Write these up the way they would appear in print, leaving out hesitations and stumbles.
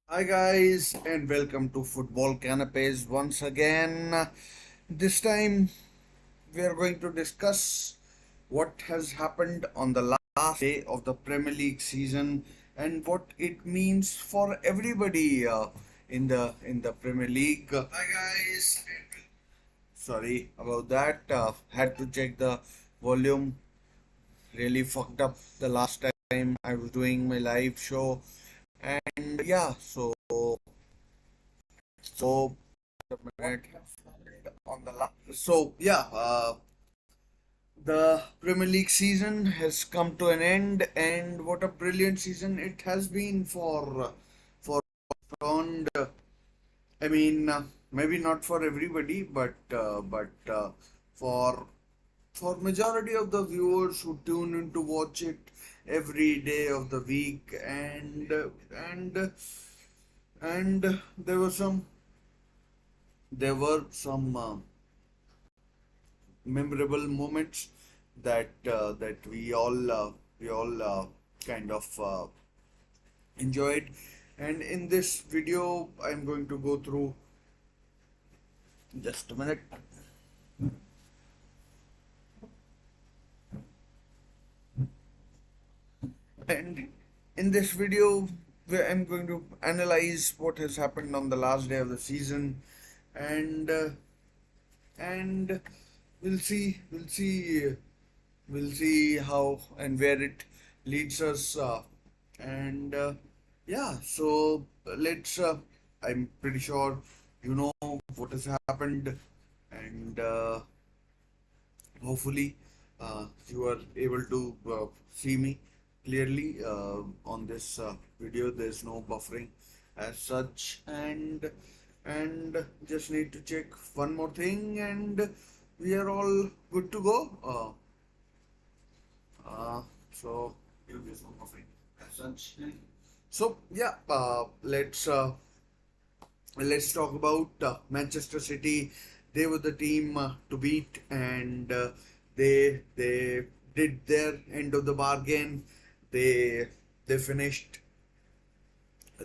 Hi guys and welcome to Football Canapes once again. This time we are going to discuss what has happened on the last day of the Premier League season and what it means for everybody in the Premier League. Hi guys. Sorry about that. Had to check the volume. Really fucked up the last time I was doing my live show. And yeah, so a minute on the so yeah, the Premier League season has come to an end, and what a brilliant season it has been for around. I mean, maybe not for everybody, but for majority of the viewers who tune in to watch it every day of the week, and there were some memorable moments that we all kind of enjoyed. And in this video, I'm going to go through just a minute. And in this video, where I'm going to analyze what has happened on the last day of the season, and and we'll see how and where it leads us. And yeah, so let's. I'm pretty sure you know what has happened, and hopefully you are able to see me clearly on this video. There's no buffering as such, and just need to check one more thing, and we are all good to go. So there's no buffering as such. So yeah, let's talk about Manchester City. They were the team to beat, and they did their end of the bargain. They they finished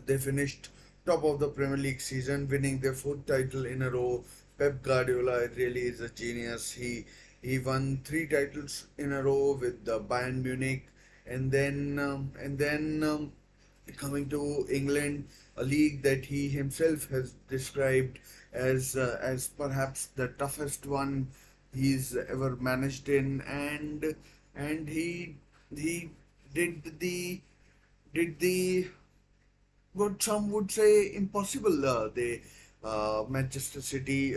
they finished top of the Premier League season, winning their fourth title in a row. Pep Guardiola really is a genius. He won three titles in a row with the Bayern Munich, and then coming to England, a league that he himself has described as perhaps the toughest one he's ever managed in, and he did the what some would say impossible. They Manchester City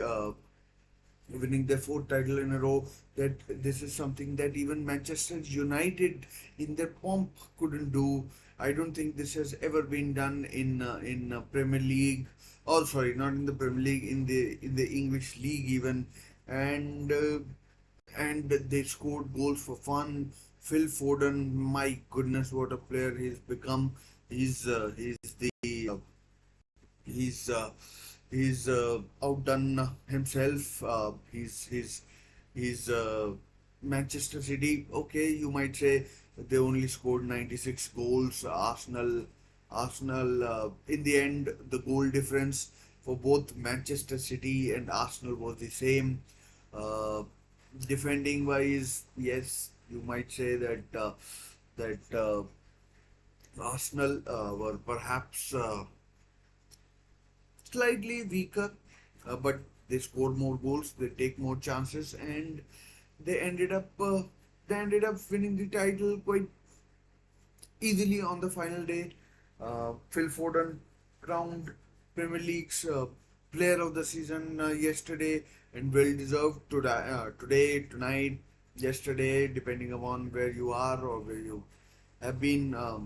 winning their fourth title in a row. That this is something that even Manchester United in their pomp couldn't do. I don't think this has ever been done in Premier League. Oh, sorry, not in the Premier League, in the English league even, and and they scored goals for fun. Phil Foden, my goodness, what a player he's become. He's the he's outdone himself. He's Manchester City. Okay, you might say they only scored 96 goals. Arsenal. In the end, the goal difference for both Manchester City and Arsenal was the same. Uh, Defending wise, yes, you might say that Arsenal were perhaps slightly weaker, but they scored more goals, they take more chances, and they ended up uh, they ended up winning the title quite easily on the final day. Phil Foden crowned Premier League's Player of the Season yesterday, and well deserved today, tonight, yesterday, depending upon where you are or where you have been. Uh,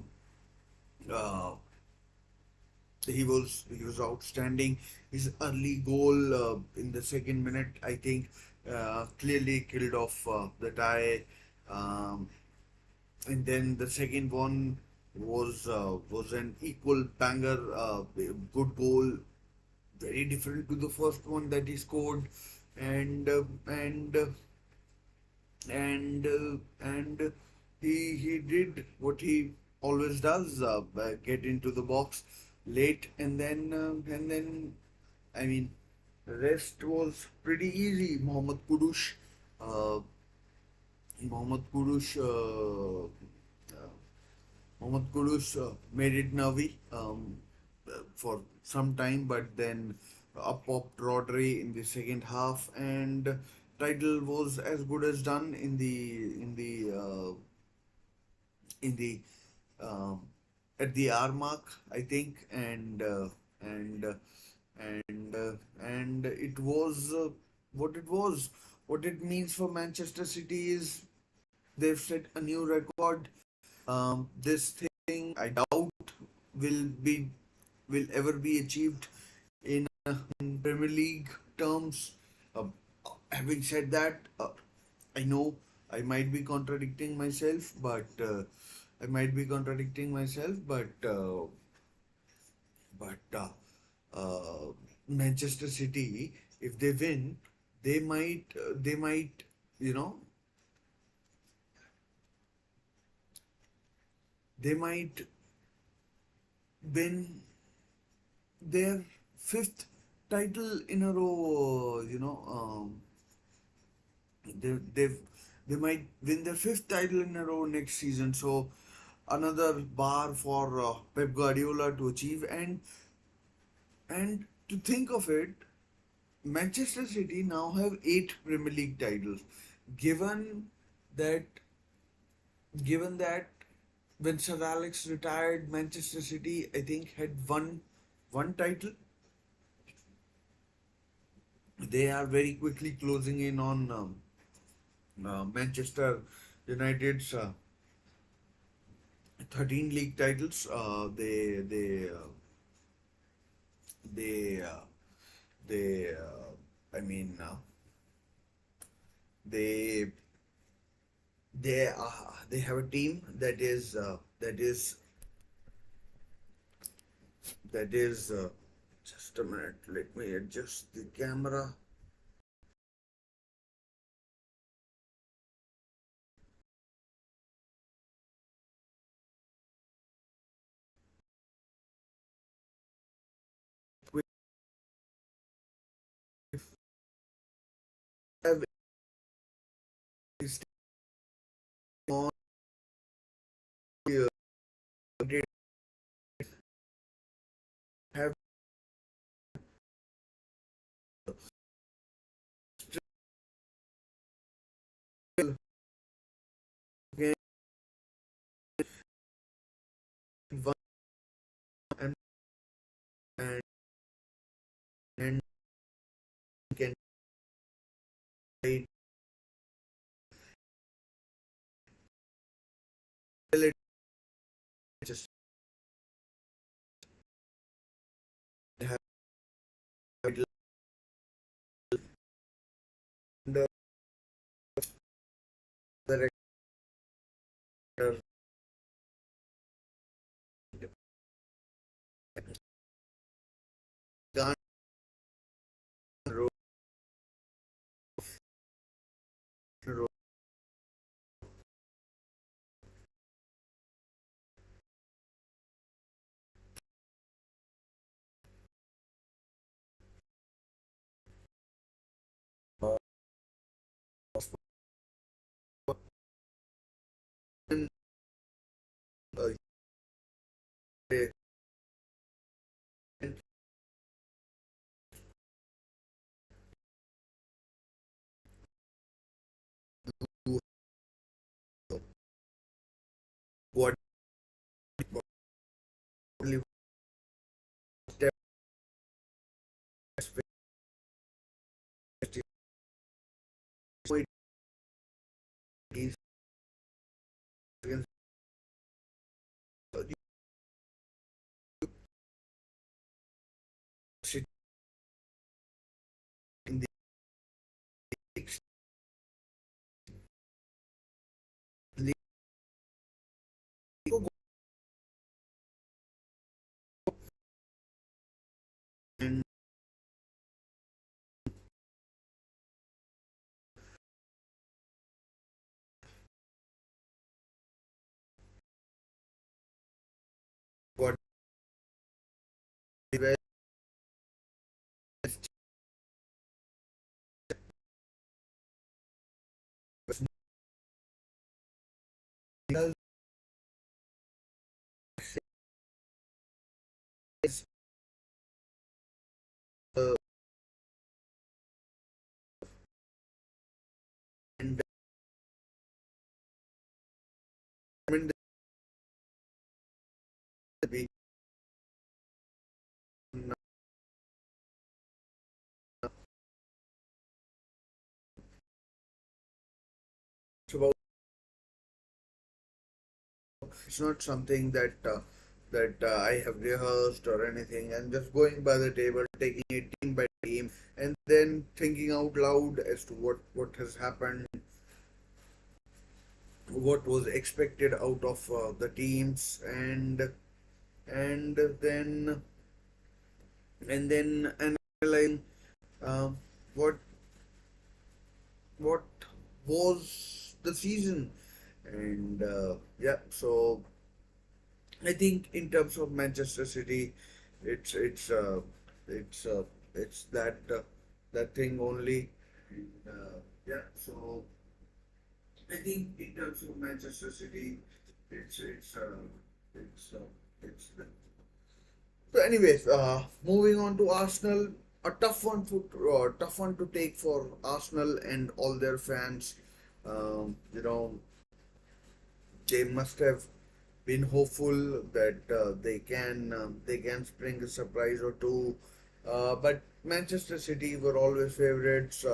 he was outstanding. His early goal in the second minute, I think, clearly killed off the tie. Um, and then the second one was an equal banger, good goal, very different to the first one that he scored, and uh, and uh, and he did what he always does, get into the box, late, and then I mean, the rest was pretty easy. Uh, Mohammad Kudus, Mohammad Kudus made it nervy for some time, but then up popped Rodri in the second half, and title was as good as done in the um, at the hour mark, I think, and and it was what it was. What it means for Manchester City is they've set a new record. This thing I doubt will will ever be achieved in Premier League terms. Uh, Having said that, I know I might be contradicting myself, but Manchester City, if they win, they might, you know, they might win their fifth title in a row. They've they might win their fifth title in a row next season. So another bar for Pep Guardiola to achieve. And to think of it, Manchester City now have eight Premier League titles. Given that, given that when Sir Alex retired, Manchester City I think had one title. They are very quickly closing in on Manchester United's 13 league titles. They they I mean they they have a team that is just a minute. Let me adjust the camera. We have on here. They have still again one and and and can tell it just have the director Gan wrote, wrote uh, uh, they do what only step is against the City in the league. well. And we about it's not something that I have rehearsed or anything. I'm just going by the table, taking it team by team, and then thinking out loud as to what has happened, what was expected out of the teams, and then and then analyzing uh, what what was the season, and yeah. So I think in terms of Manchester City, it's it's uh, it's uh, it's that thing only. And, yeah, so I think in terms of Manchester City, it's it's uh, it's the so, anyways, moving on to Arsenal, a tough one to take for Arsenal and all their fans. You know, they must have been hopeful that they can spring a surprise or two. But Manchester City were always favourites.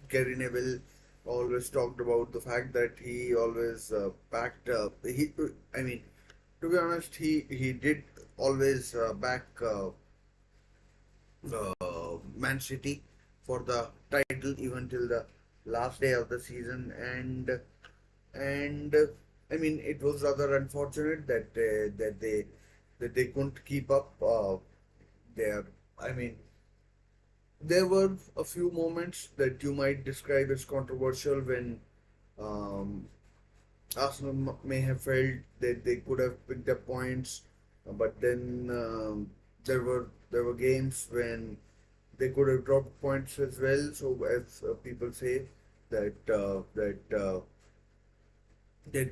Gary Neville always talked about the fact that he always backed. I mean, to be honest, he did always back Man City for the title even till the last day of the season, and I mean it was rather unfortunate that they couldn't keep up their. I mean there were a few moments that you might describe as controversial when um, Arsenal may have felt that they could have picked up points, but then there were games when they could have dropped points as well. So as people say that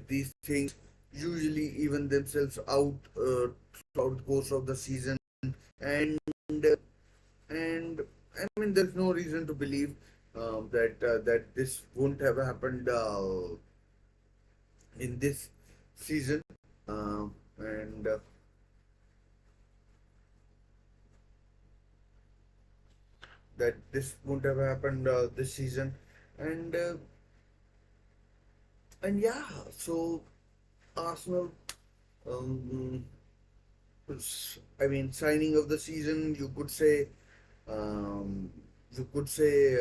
these things usually even themselves out throughout the course of the season, and and I mean there's no reason to believe that this wouldn't have happened in this season, and that this wouldn't have happened this season, and uh, and yeah, so Arsenal. Um, I mean, signing of the season, um, you could say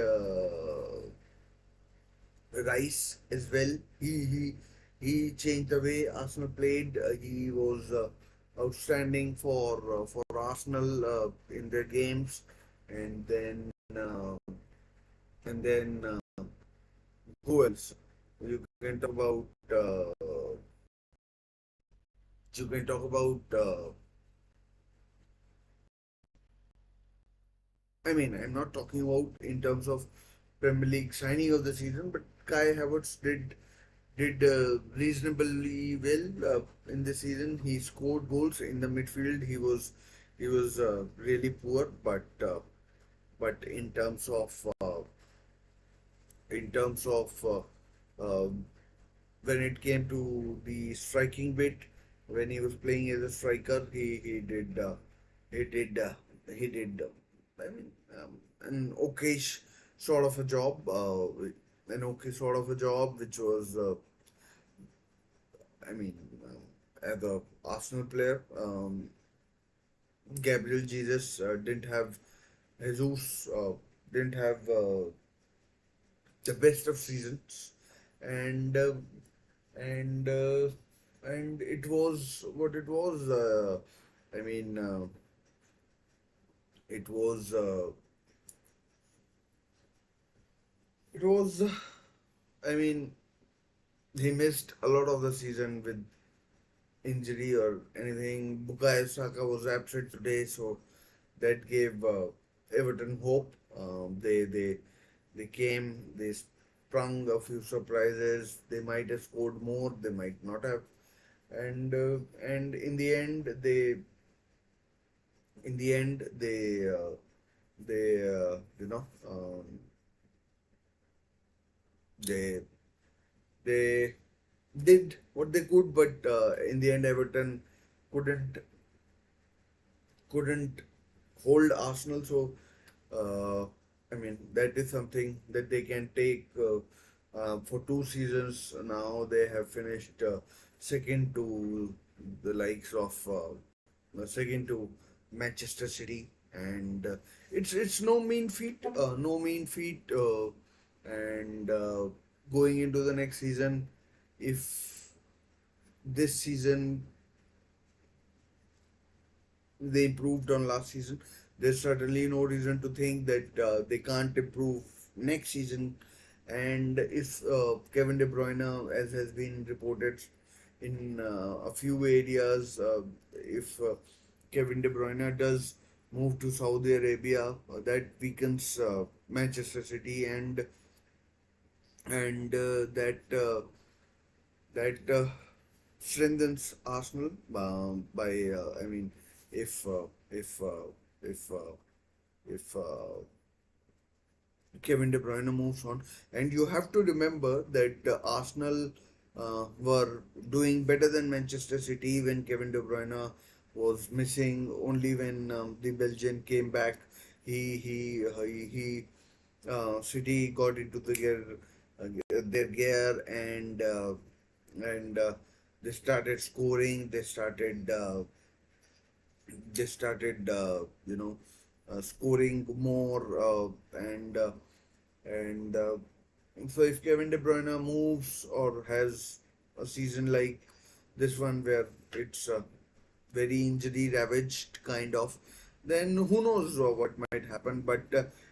Rice as well. He changed the way Arsenal played. He was outstanding for Arsenal in their games, and then uh, and then who else? You can talk about you can talk about. I mean, I'm not talking about in terms of Premier League signing of the season, but Kai Havertz did reasonably well in the season. He scored goals in the midfield. He was really poor, but in terms of when it came to the striking bit, when he was playing as a striker, he did he did I mean an okay sort of a job, an okay sort of a job, which was I mean as a Arsenal player, Gabriel Jesus didn't have Jesus didn't have the best of seasons, and and uh, and it was what it was. I mean, it was it was. I mean, he missed a lot of the season with injury or anything. Bukayo Saka was absent today, so that gave Everton hope. They came, they sprung a few surprises. They might have scored more, they might not have, and in the end they they they did what they could, but in the end Everton couldn't couldn't hold Arsenal. So I mean that is something that they can take for 2 seasons now. They have finished second to the likes of second to Manchester City, and it's no mean feat, no mean feat, and going into the next season, if this season they improved on last season, there's certainly no reason to think that they can't improve next season. And if Kevin De Bruyne, as has been reported in a few areas, if Kevin De Bruyne does move to Saudi Arabia, that weakens Manchester City, and that strengthens Arsenal by I mean if uh, if uh, if uh, if Kevin De Bruyne moves on. And you have to remember that Arsenal were doing better than Manchester City when Kevin De Bruyne was missing. Only when the Belgian came back, he City got into their gear, and they started scoring. They started scoring more, and so if Kevin De Bruyne moves or has a season like this one where it's very injury ravaged kind of, then who knows what might happen. But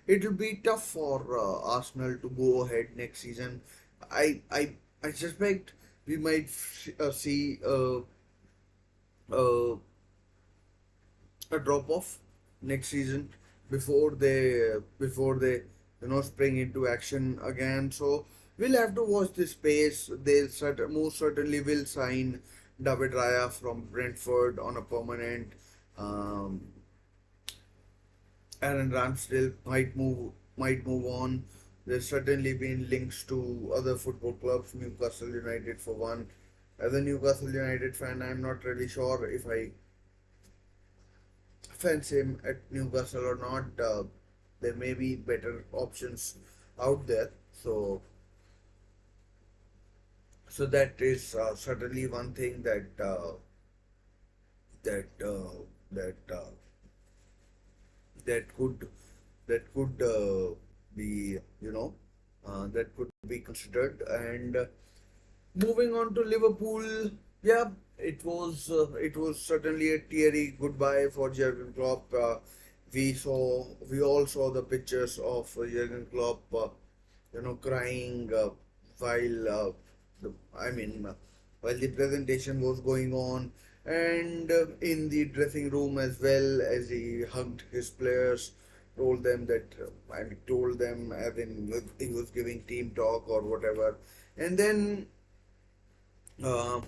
it will be tough for Arsenal to go ahead next season. I suspect we might see uh, a drop off next season before they spring into action again. So we'll have to watch this space. Most certainly will sign David Raya from Brentford on a permanent. Um, Aaron Ramsdale might move on. There's certainly been links to other football clubs, Newcastle United for one. As a Newcastle United fan, I'm not really sure if I fancy him at Newcastle or not. There may be better options out there. So that is certainly one thing that that that could that could be that could be considered. And moving on to Liverpool, yeah, it was certainly a teary goodbye for Jurgen Klopp. We all saw the pictures of Jurgen Klopp, crying while the I mean while the presentation was going on, and in the dressing room as well, as he hugged his players, told them as in he was giving team talk or whatever, and then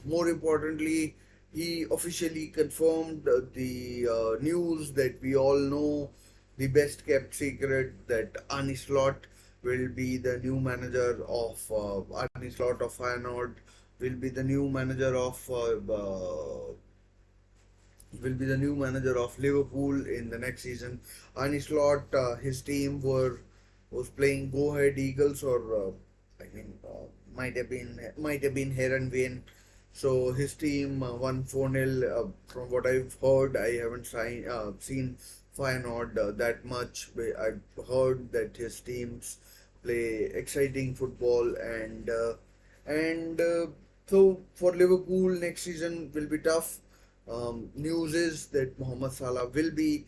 more importantly, he officially confirmed the news that we all know, the best kept secret, that Arne Slot will be the new manager of Arne Slot of Feyenoord will be the new manager of Liverpool in the next season. Arne Slot, his team was playing Go Ahead Eagles, or might have been Heron Vane. So his team won 4-0. From what I've heard, I haven't seen Feyenoord that much. But I've heard that his teams play exciting football, and so for Liverpool next season will be tough. News is that Mohamed Salah will be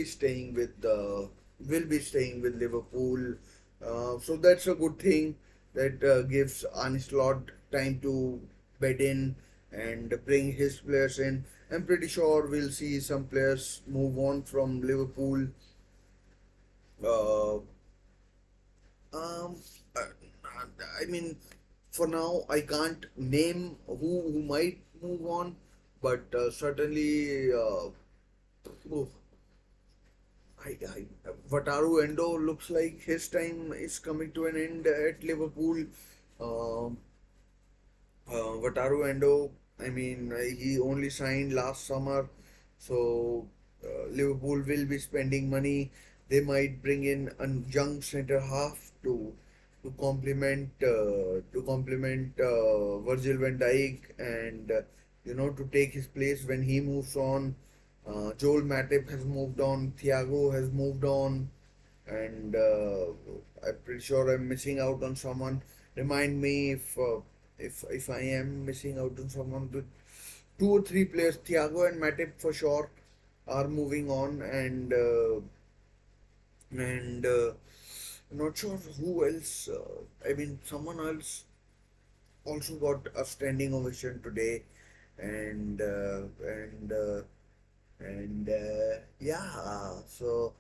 staying with Liverpool. So that's a good thing. That gives Arne Slot time to bed in and bring his players in. I'm pretty sure we'll see some players move on from Liverpool. Uh, um, uh, I mean, for now, I can't name who might move on, but certainly, oh, Wataru Endo looks like his time is coming to an end at Liverpool. Um, Wataru Endo, I mean, he only signed last summer, so Liverpool will be spending money. They might bring in a young centre half to complement Virgil van Dijk and to take his place when he moves on. Joel Matip has moved on. Thiago has moved on, and I'm pretty sure I'm missing out on someone. Remind me if I am missing out on someone. The two or three players, Thiago and Matip for sure, are moving on, and not sure who else. I mean, someone else also got a standing ovation today, and yeah. So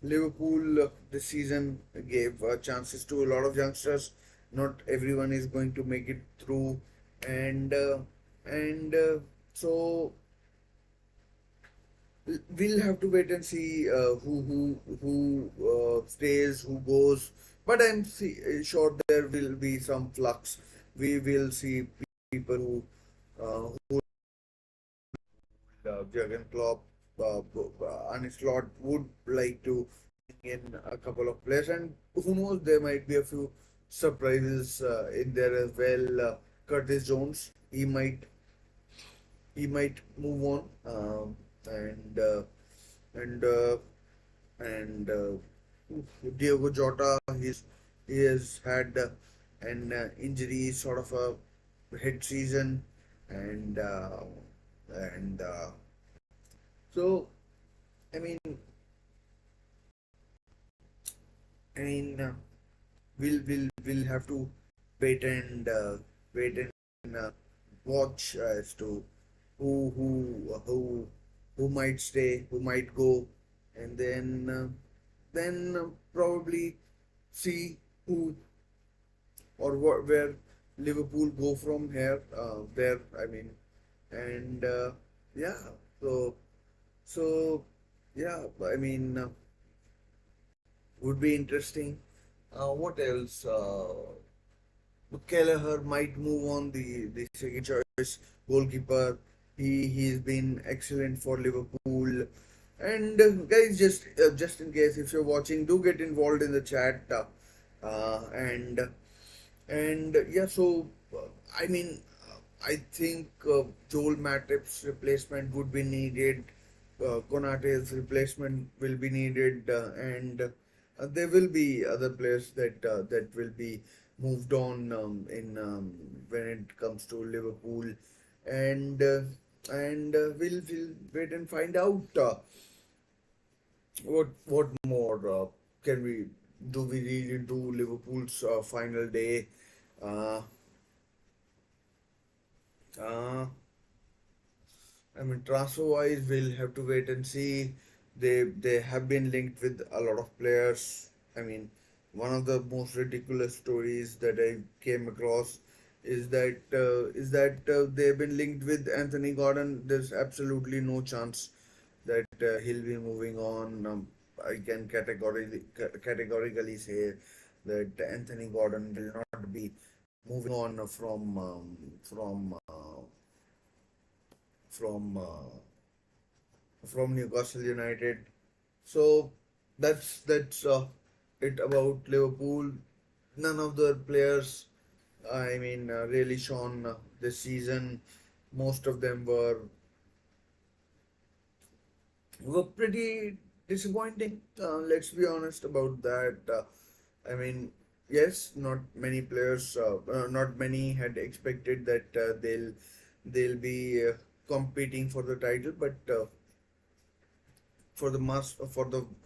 Liverpool this season gave chances to a lot of youngsters. Not everyone is going to make it through, and so we'll have to wait and see who stays, who goes. But sure there will be some flux. We will see people who Jurgen Klopp, Arne Slot would like to bring in a couple of players, and who knows, there might be a few surprises in there as well. Curtis Jones, he might move on, and and and Diego Jota, he has had an injury, sort of a head season, and and so I mean, I mean, we'll have to wait and watch as to who who who who might stay, who might go, and then probably see who or where Liverpool go from here. There, I mean, and yeah, so so yeah, I mean, would be interesting. What else? Kelleher might move on, the second choice goalkeeper. He's been excellent for Liverpool. And guys, just in case if you're watching, do get involved in the chat. And yeah, so I mean, I think Joel Matip's replacement would be needed. Konate's replacement will be needed, and there will be other players that will be moved on in when it comes to Liverpool, and we'll wait and find out what more can we do. We really do Liverpool's final day. Uh, uh, I mean, transfer wise, we'll have to wait and see. They have been linked with a lot of players. I mean, one of the most ridiculous stories that I came across is that they've been linked with Anthony Gordon. There's absolutely no chance that he'll be moving on. I can categorically say that Anthony Gordon will not be moving on from Newcastle United. So that's it about Liverpool. None of the players, I mean, really shone this season. Most of them were pretty disappointing. Let's be honest about that. I mean, yes, not many had expected that they'll be competing for the title, but for the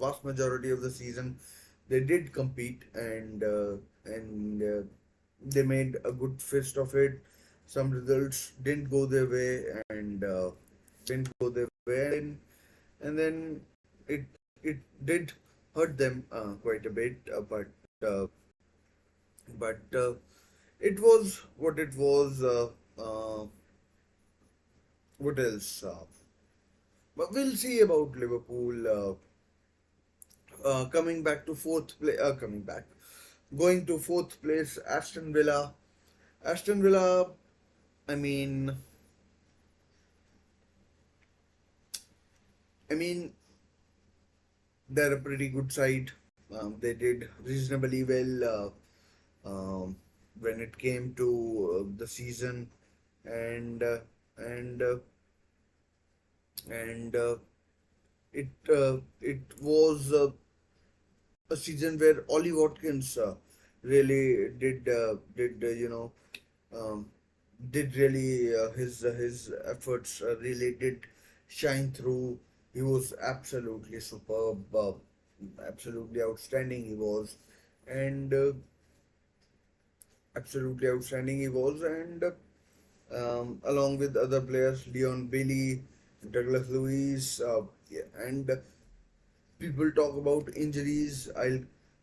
vast majority of the season, they did compete, and they made a good fist of it. Some results didn't go their way, and didn't go their way, and then it it did hurt them quite a bit, uh, but it was what it was. What else? But we'll see about Liverpool coming back to fourth place. Coming back, going to fourth place. Aston Villa. Aston Villa. I mean, I mean, they're a pretty good side. They did reasonably well when it came to the season, and and and it was a season where Ollie Watkins really um, did really his efforts really did shine through. He was absolutely superb, absolutely outstanding. He was, and absolutely outstanding he was, and along with other players, Leon Bailey, Douglas Luiz, yeah, and people talk about injuries. I'll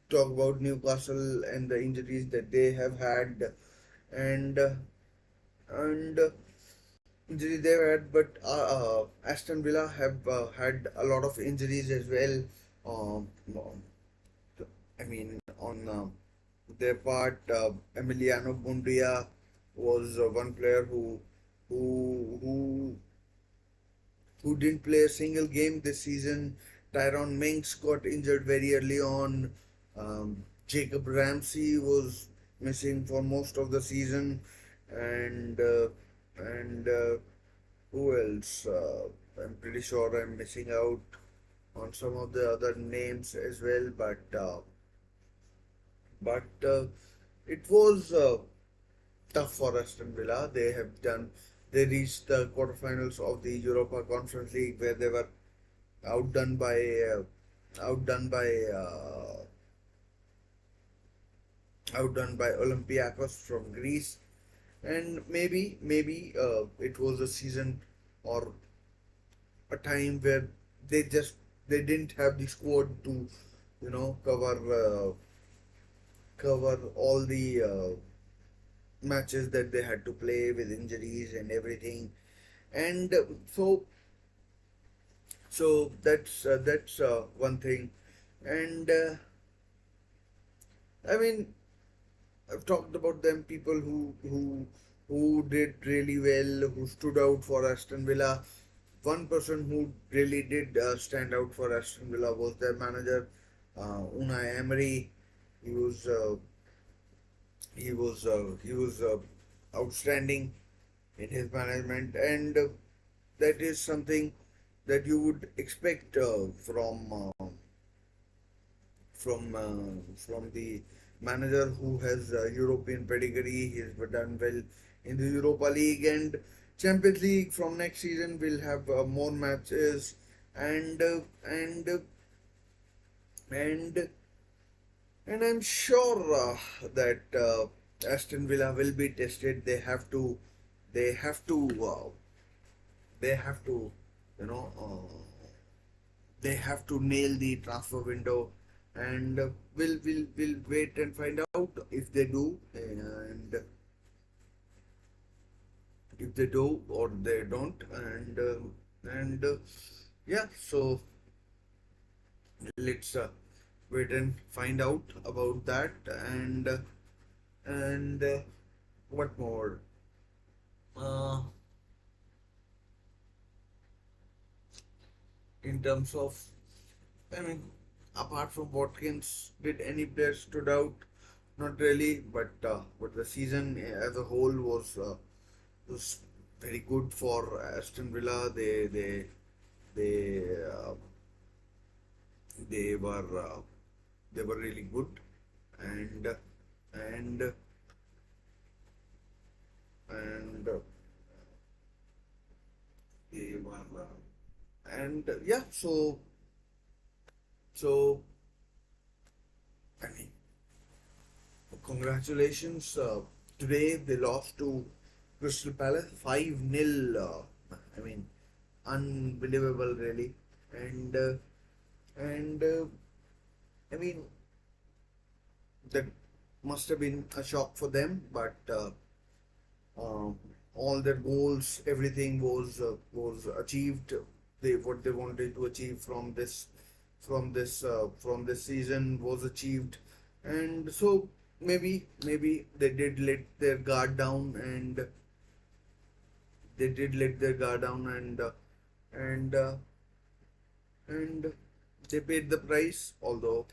talk about Newcastle and the injuries that they have had, and and injuries they've had. But Aston Villa have had a lot of injuries as well. Um, I mean, on their part, Emiliano Buendia was one player who who didn't play a single game this season. Tyrone Mings got injured very early on. Jacob Ramsey was missing for most of the season, and and who else? I'm pretty sure I'm missing out on some of the other names as well, but it was tough for Aston Villa. They reached the quarterfinals of the Europa Conference League where they were outdone by outdone by uh, outdone by Olympiacos from Greece, and maybe it was a season or a time where they just they didn't have the squad to cover all the matches that they had to play with injuries and everything, and so that's one thing, and I mean I've talked about them, people who did really well, who stood out for Aston Villa. One person who really did stand out for Aston Villa was their manager, Unai Emery. He was he was outstanding in his management, and that is something that you would expect from the manager who has European pedigree. He's done well in the Europa League and Champions League. From next season, we'll have more matches, and and and I'm sure that Aston Villa will be tested. They have to, they have to, you know. They have to nail the transfer window, and we'll wait and find out if they do, and if they do or they don't, and yeah, so let's wait and find out about that, and what more, uh, in terms of, I mean, apart from Watkins, did any player stood out? Not really, but the season as a whole was very good for Aston Villa. They they were uh, they were really good, and and and they were and yeah. So I mean, congratulations. Today they lost to Crystal Palace 5-0. I mean, unbelievable really. And uh, and uh, I mean, that must have been a shock for them, but um, all their goals, everything was achieved. They what they wanted to achieve from this season was achieved, and so maybe they did let their guard down, and they did let their guard down, and and they paid the price. Although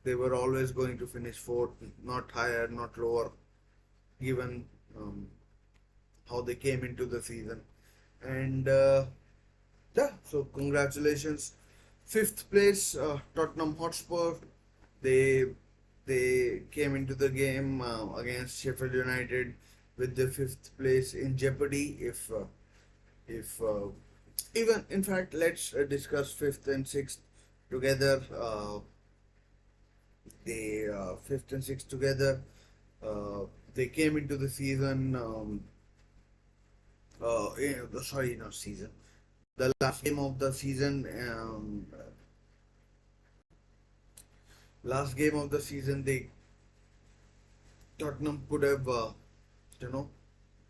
they were always going to finish fourth, not higher, not lower, given um, how they came into the season. And yeah, so congratulations. Fifth place, Tottenham Hotspur. They they came into the game against Sheffield United with the fifth place in jeopardy. If even in fact, let's discuss fifth and sixth together. They fifth and sixth together. Uh, they came into the season. Sorry, not season. The last game of the season. Last game of the season, they Tottenham could have, you know,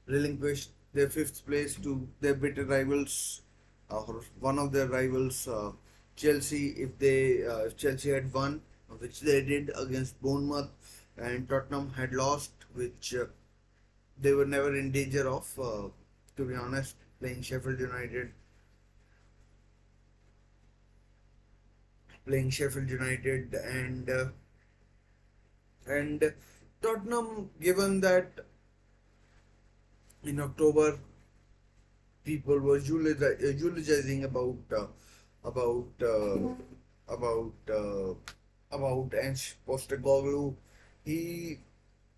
relinquished their fifth place to their bitter rivals, or one of their rivals, Chelsea. If Chelsea had won, which they did against Bournemouth, and Tottenham had lost, which they were never in danger of. To be honest, playing Sheffield United, and Tottenham, given that in October people were eulogizing about about uh, about Ange Postecoglou. He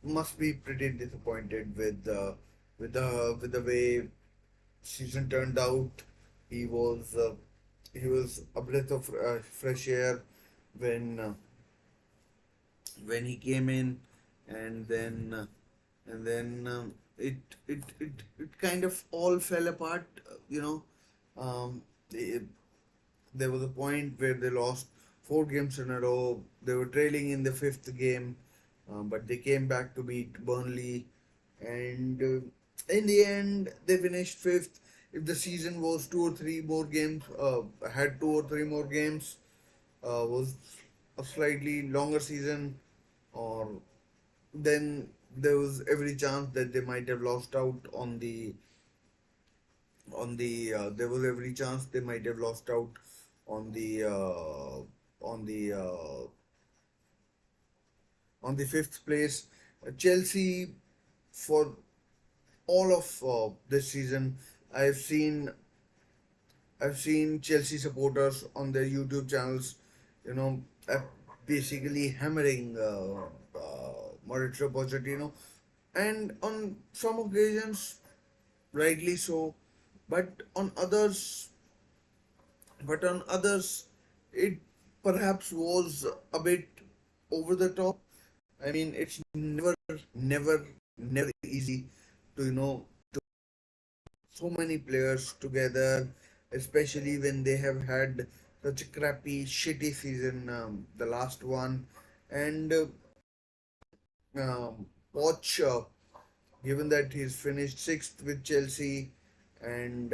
must be pretty disappointed with the way season turned out. He was uh, he was a breath of fresh air when uh, when he came in, and then it kind of all fell apart. Um, it, there was a point where they lost four games in a row. They were trailing in the fifth game, but they came back to beat Burnley, and in the end, they finished fifth. If the season was had 2 or 3 more games, was a slightly longer season, or then every chance that they might have lost out there was every chance they might have lost out on on the uh, the fifth place. Chelsea, for all of this season, I've seen I've seen Chelsea supporters on their YouTube channels, you know, basically hammering Mauricio Pochettino, and on some occasions, rightly so, but on others, it perhaps was a bit over the top. I mean, it's never easy to so many players together, especially when they have had such a crappy, shitty season, the last one. And watch, given that he's finished and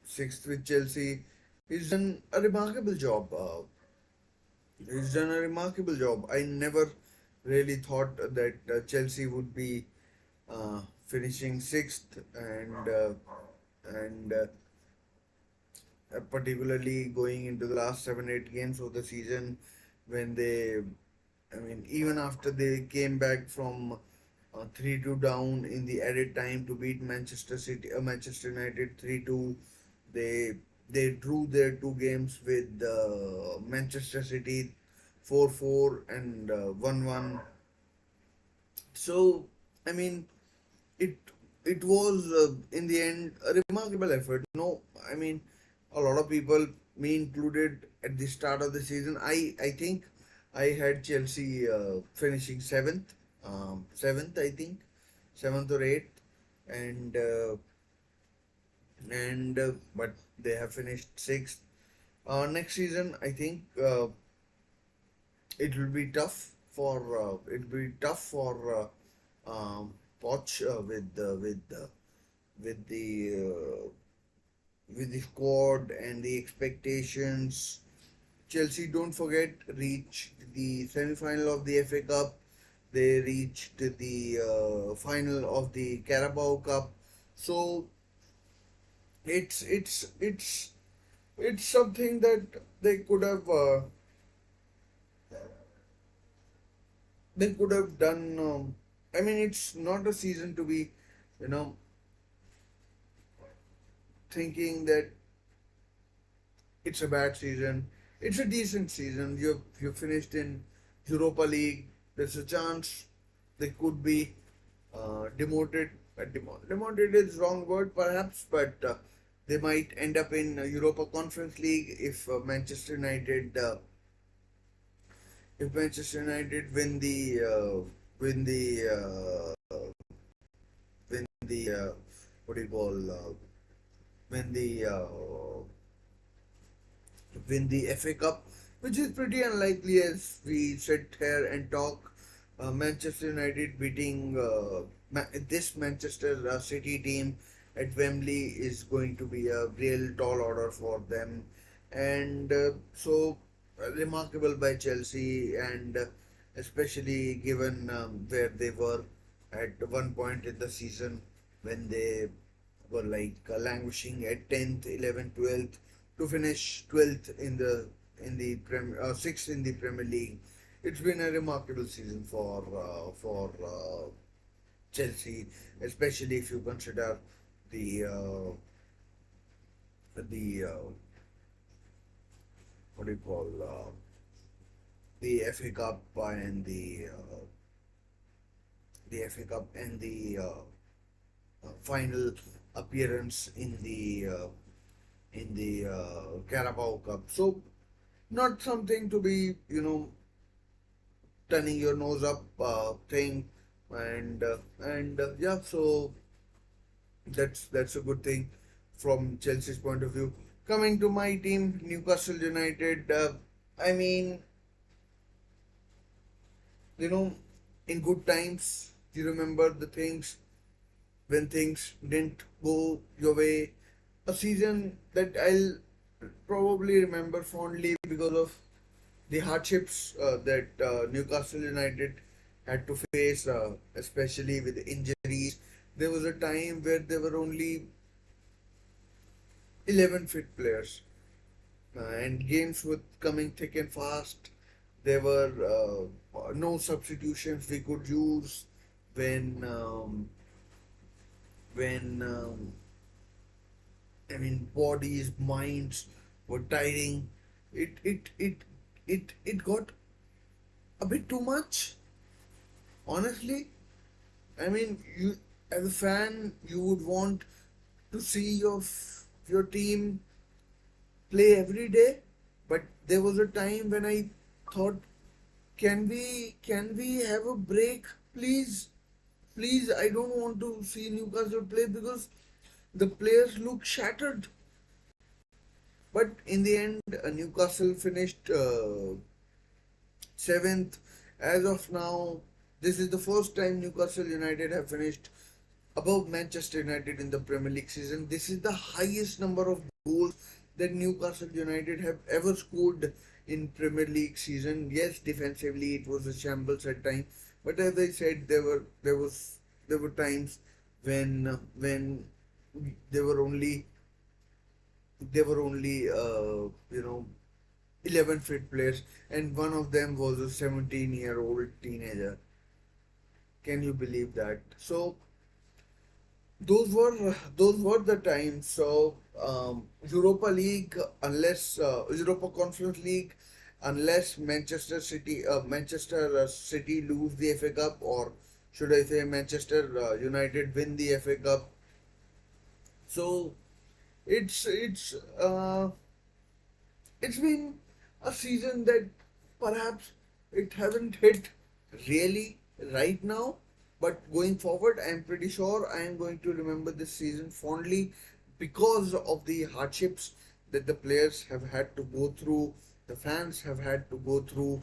sixth with Chelsea, he's done a remarkable job. I never really thought that Chelsea would be finishing sixth, and particularly going into the last 7 8 games of the season, when I mean, even after they came back from 3-2 down in the added time to beat Manchester United 3-2, they they drew their 2 games with Manchester City 4-4 and 1-1. So, I mean, it it was in the end a remarkable effort. No, I mean, a lot of people, me included, at the start of the season, I think I had Chelsea finishing seventh, I think, seventh or eighth, and and but they have finished sixth. Next season, I think it will be tough for Poch with the squad and the expectations. Chelsea, don't forget, reached the semi-final of the FA Cup. They reached the final of the Carabao Cup. So it's it's it's it's something that they could have uh, they could have done. I mean, it's not a season to be, you know, thinking that it's a bad season. It's a decent season. You finished in Europa League. There's a chance they could be demoted. Demoted is wrong word perhaps, but they might end up in Europa Conference League if Manchester United win the what do you call win the win the FA Cup, which is pretty unlikely as we sit here and talk. Manchester United beating this Manchester City team at Wembley is going to be a real tall order for them, and remarkable by Chelsea, and especially given where they were at one point in the season when they were like languishing at 10th, 11th, 12th to finish 12th in the 6th in the Premier League. It's been a remarkable season for Chelsea, especially if you consider the what do you call the FA Cup and the FA Cup and the final appearance in the Carabao Cup. So not something to be turning your nose up thing, and yeah. So that's a good thing from Chelsea's point of view. Coming to my team, Newcastle United. I mean, you know, in good times, you remember the things when things didn't go your way. A season that I'll probably remember fondly because of the hardships that Newcastle United had to face, especially with injuries. There was a time where there were only 11 fit players, and games were coming thick and fast. There were no substitutions we could use when when I mean bodies, minds were tiring. It it it it got a bit too much, honestly. I mean, you as a fan, you would want to see your team play every day, but there was a time when I thought, can we have a break, please? Please, I don't want to see Newcastle play because the players look shattered. But in the end, Newcastle finished seventh. As of now, this is the first time Newcastle United have finished above Manchester United in the Premier League season. This is the highest number of goals that Newcastle United have ever scored in Premier League season. Yes, defensively it was a shambles at times, but as I said, there were times when there were only there were only 11 fit players, and one of them was a 17-year-old teenager. Can you believe that? So those were the times. So Europa League, unless Europa Conference League, unless Manchester City lose the FA Cup, or should I say Manchester United win the FA Cup. So it's it's been a season that perhaps it hasn't hit really right now, but going forward, I am pretty sure I am going to remember this season fondly because of the hardships that the players have had to go through, the fans have had to go through,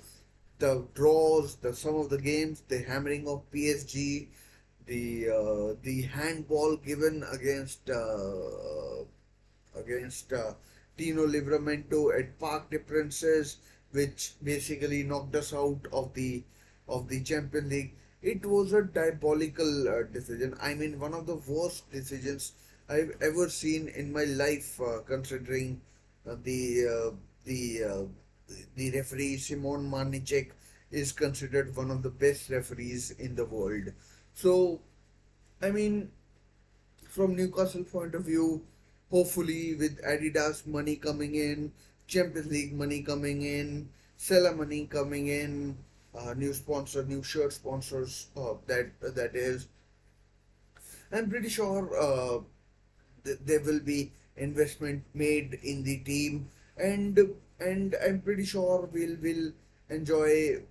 the draws, the some of the games, the hammering of PSG, the handball given against Tino Livramento at park differences, which basically knocked us out of the Champions League. It was a diabolical decision. I mean, one of the worst decisions I've ever seen in my life, considering uh, the uh, the uh, the referee Simon Manicek is considered one of the best referees in the world. So, I mean, from Newcastle point of view, hopefully with Adidas money coming in, Champions League money coming in, seller money coming in, new sponsor, new shirt sponsors. That is, I'm pretty sure there will be investment made in the team, and I'm pretty sure we'll enjoy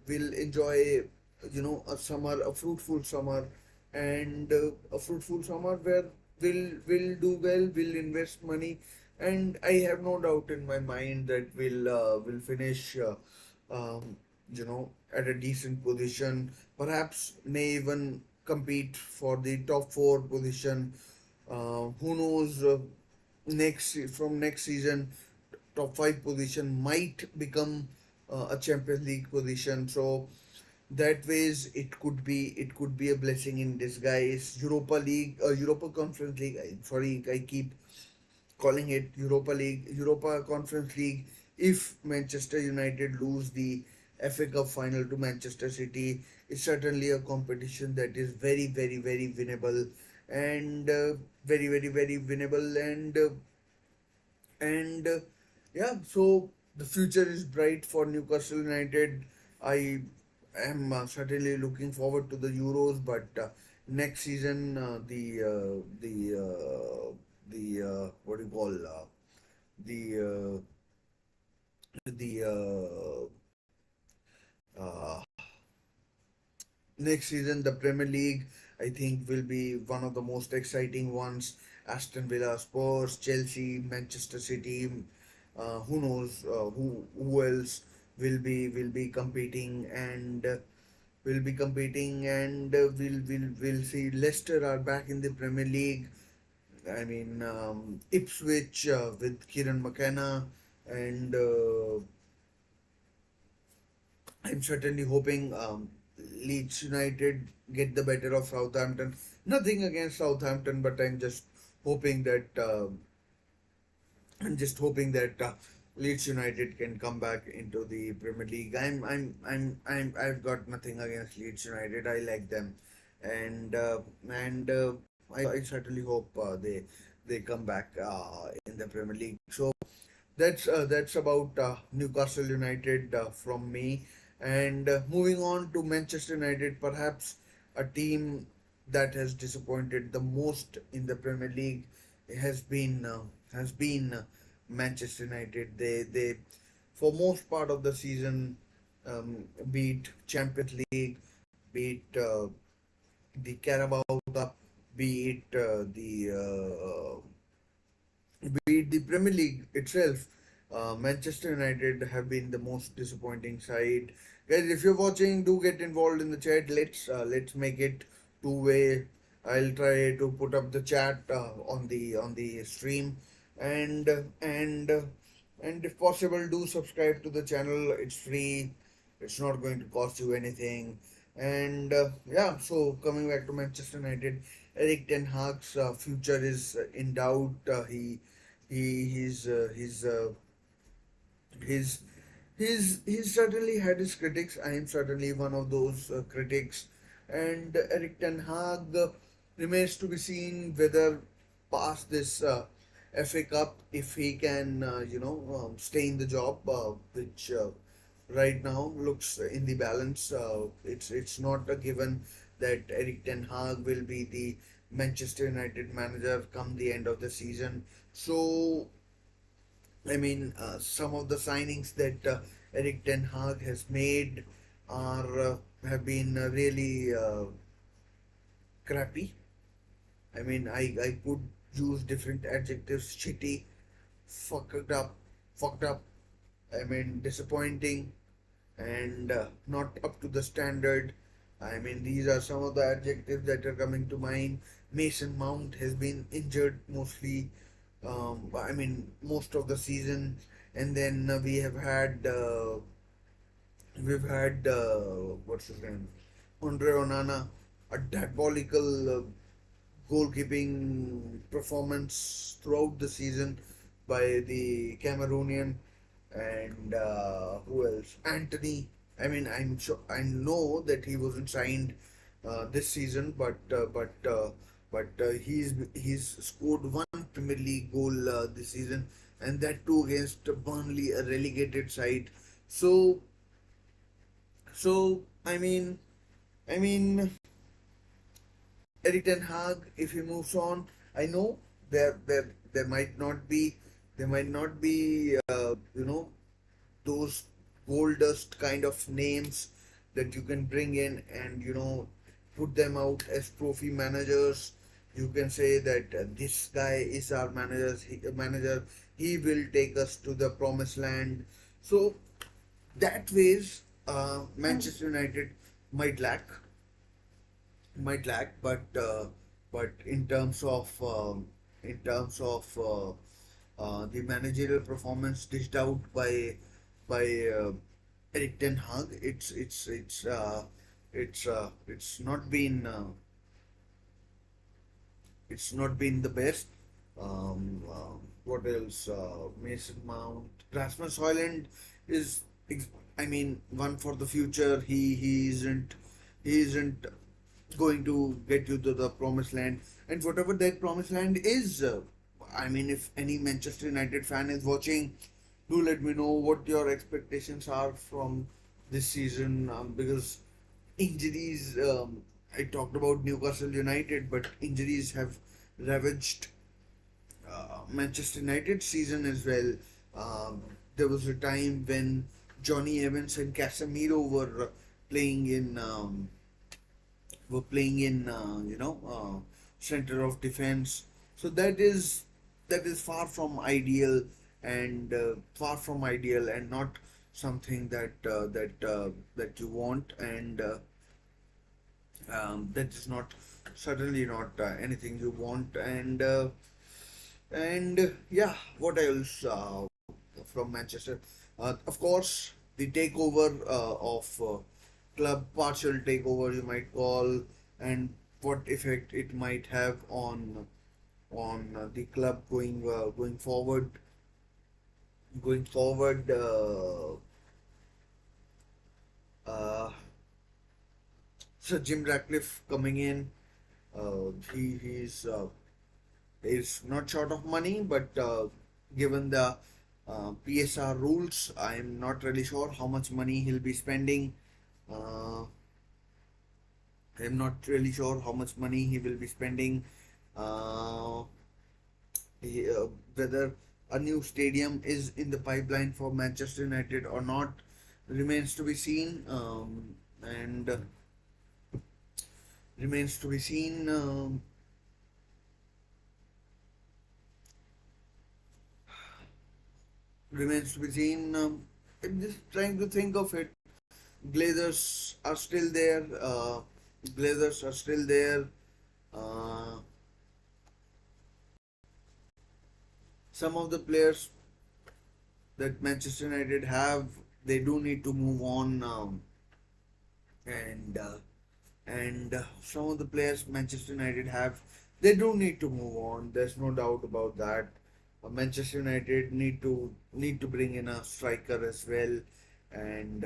a summer, a fruitful summer, and a fruitful summer where we'll do well, we'll invest money, and I have no doubt in my mind that we'll finish um, at a decent position, perhaps may even compete for the top four position. Who knows? Next season, top five position might become a Champions League position. So that ways it could be a blessing in disguise. Europa League, Europa Conference League. Sorry, I keep calling it Europa League, Europa Conference League. If Manchester United lose the FA Cup final to Manchester City, it's certainly a competition that is very winnable, and very winnable, and yeah. So the future is bright for Newcastle United. I am certainly looking forward to the Euros, but next season what do you call the uh, next season, the Premier League, I think, will be one of the most exciting ones. Aston Villa, Spurs, Chelsea, Manchester City. Who knows who else will be competing, and we'll see Leicester are back in the Premier League. I mean, Ipswich with Kieran McKenna, and I'm certainly hoping Leeds United get the better of Southampton. Nothing against Southampton, but I'm just hoping that Leeds United can come back into the Premier League. I've got nothing against Leeds United. I like them, and I certainly hope they come back in the Premier League. So that's about Newcastle United from me. And moving on to Manchester United, perhaps a team that has disappointed the most in the Premier League has been Manchester United. They for most part of the season beat Champions League, beat the Carabao Cup, beat be it the Premier League itself, Manchester United have been the most disappointing side. Guys, if you're watching, do get involved in the chat. Let's make it two-way. I'll try to put up the chat on the stream, and and if possible, do subscribe to the channel. It's free. It's not going to cost you anything. And yeah, so coming back to Manchester United, Eric Ten Hag's future is in doubt. He he's he's certainly had his critics. I am certainly one of those critics, and Eric Ten Hag remains to be seen whether past this FA Cup, if he can stay in the job, which right now looks in the balance. It's not a given that Eric Ten Hag will be the Manchester United manager come the end of the season. So I mean, some of the signings that Eric Ten Hag has made are have been really crappy. I mean, I could use different adjectives: shitty, fucked up, fucked up. I mean, disappointing, and not up to the standard. I mean, these are some of the adjectives that are coming to mind. Mason Mount has been injured mostly. I mean, most of the season, and then we've had what's his name, Andre Onana, a diabolical goalkeeping performance throughout the season by the Cameroonian, and who else? Anthony. I mean, I'm sure I know that he wasn't signed this season, but he's scored one Premier League goal this season, and that too against Burnley, a relegated side. So I mean, Eric Ten Hag, if he moves on, I know there might not be those gold dust kind of names that you can bring in and put them out as trophy managers. You can say that this guy is our manager. He will take us to the promised land. So that ways, Manchester United might lack but in terms of the managerial performance dished out by Eric Ten Hag, it's not been the best. What else? Mason Mount, Rasmus Højlund is, I mean, one for the future. He isn't going to get you to the promised land, and whatever that promised land is. I mean, if any Manchester United fan is watching, do let me know what your expectations are from this season, because injuries. I talked about Newcastle United, but injuries have ravaged Manchester United season as well. There was a time when Johnny Evans and Casemiro playing in um, were playing in center of defense. So that is far from ideal, and not something that you want, and that is not certainly not anything you want, and yeah, what else from Manchester? Of course, the takeover of club, partial takeover you might call, and what effect it might have on the club going forward. Going forward, uh, so Jim Ratcliffe coming in, he's not short of money, but given the PSR rules, I'm not really sure how much money he'll be spending. Uh, I'm not really sure how much money he will be spending. Uh, whether a new stadium is in the pipeline for Manchester United or not remains to be seen. And remains to be seen. Remains to be seen. I'm just trying to think of it. Glazers are still there. Glazers are still there. Uh, some of the players that Manchester United have, they do need to move on, and some of the players Manchester United have, they do need to move on. There's no doubt about that. Manchester United need to bring in a striker as well, and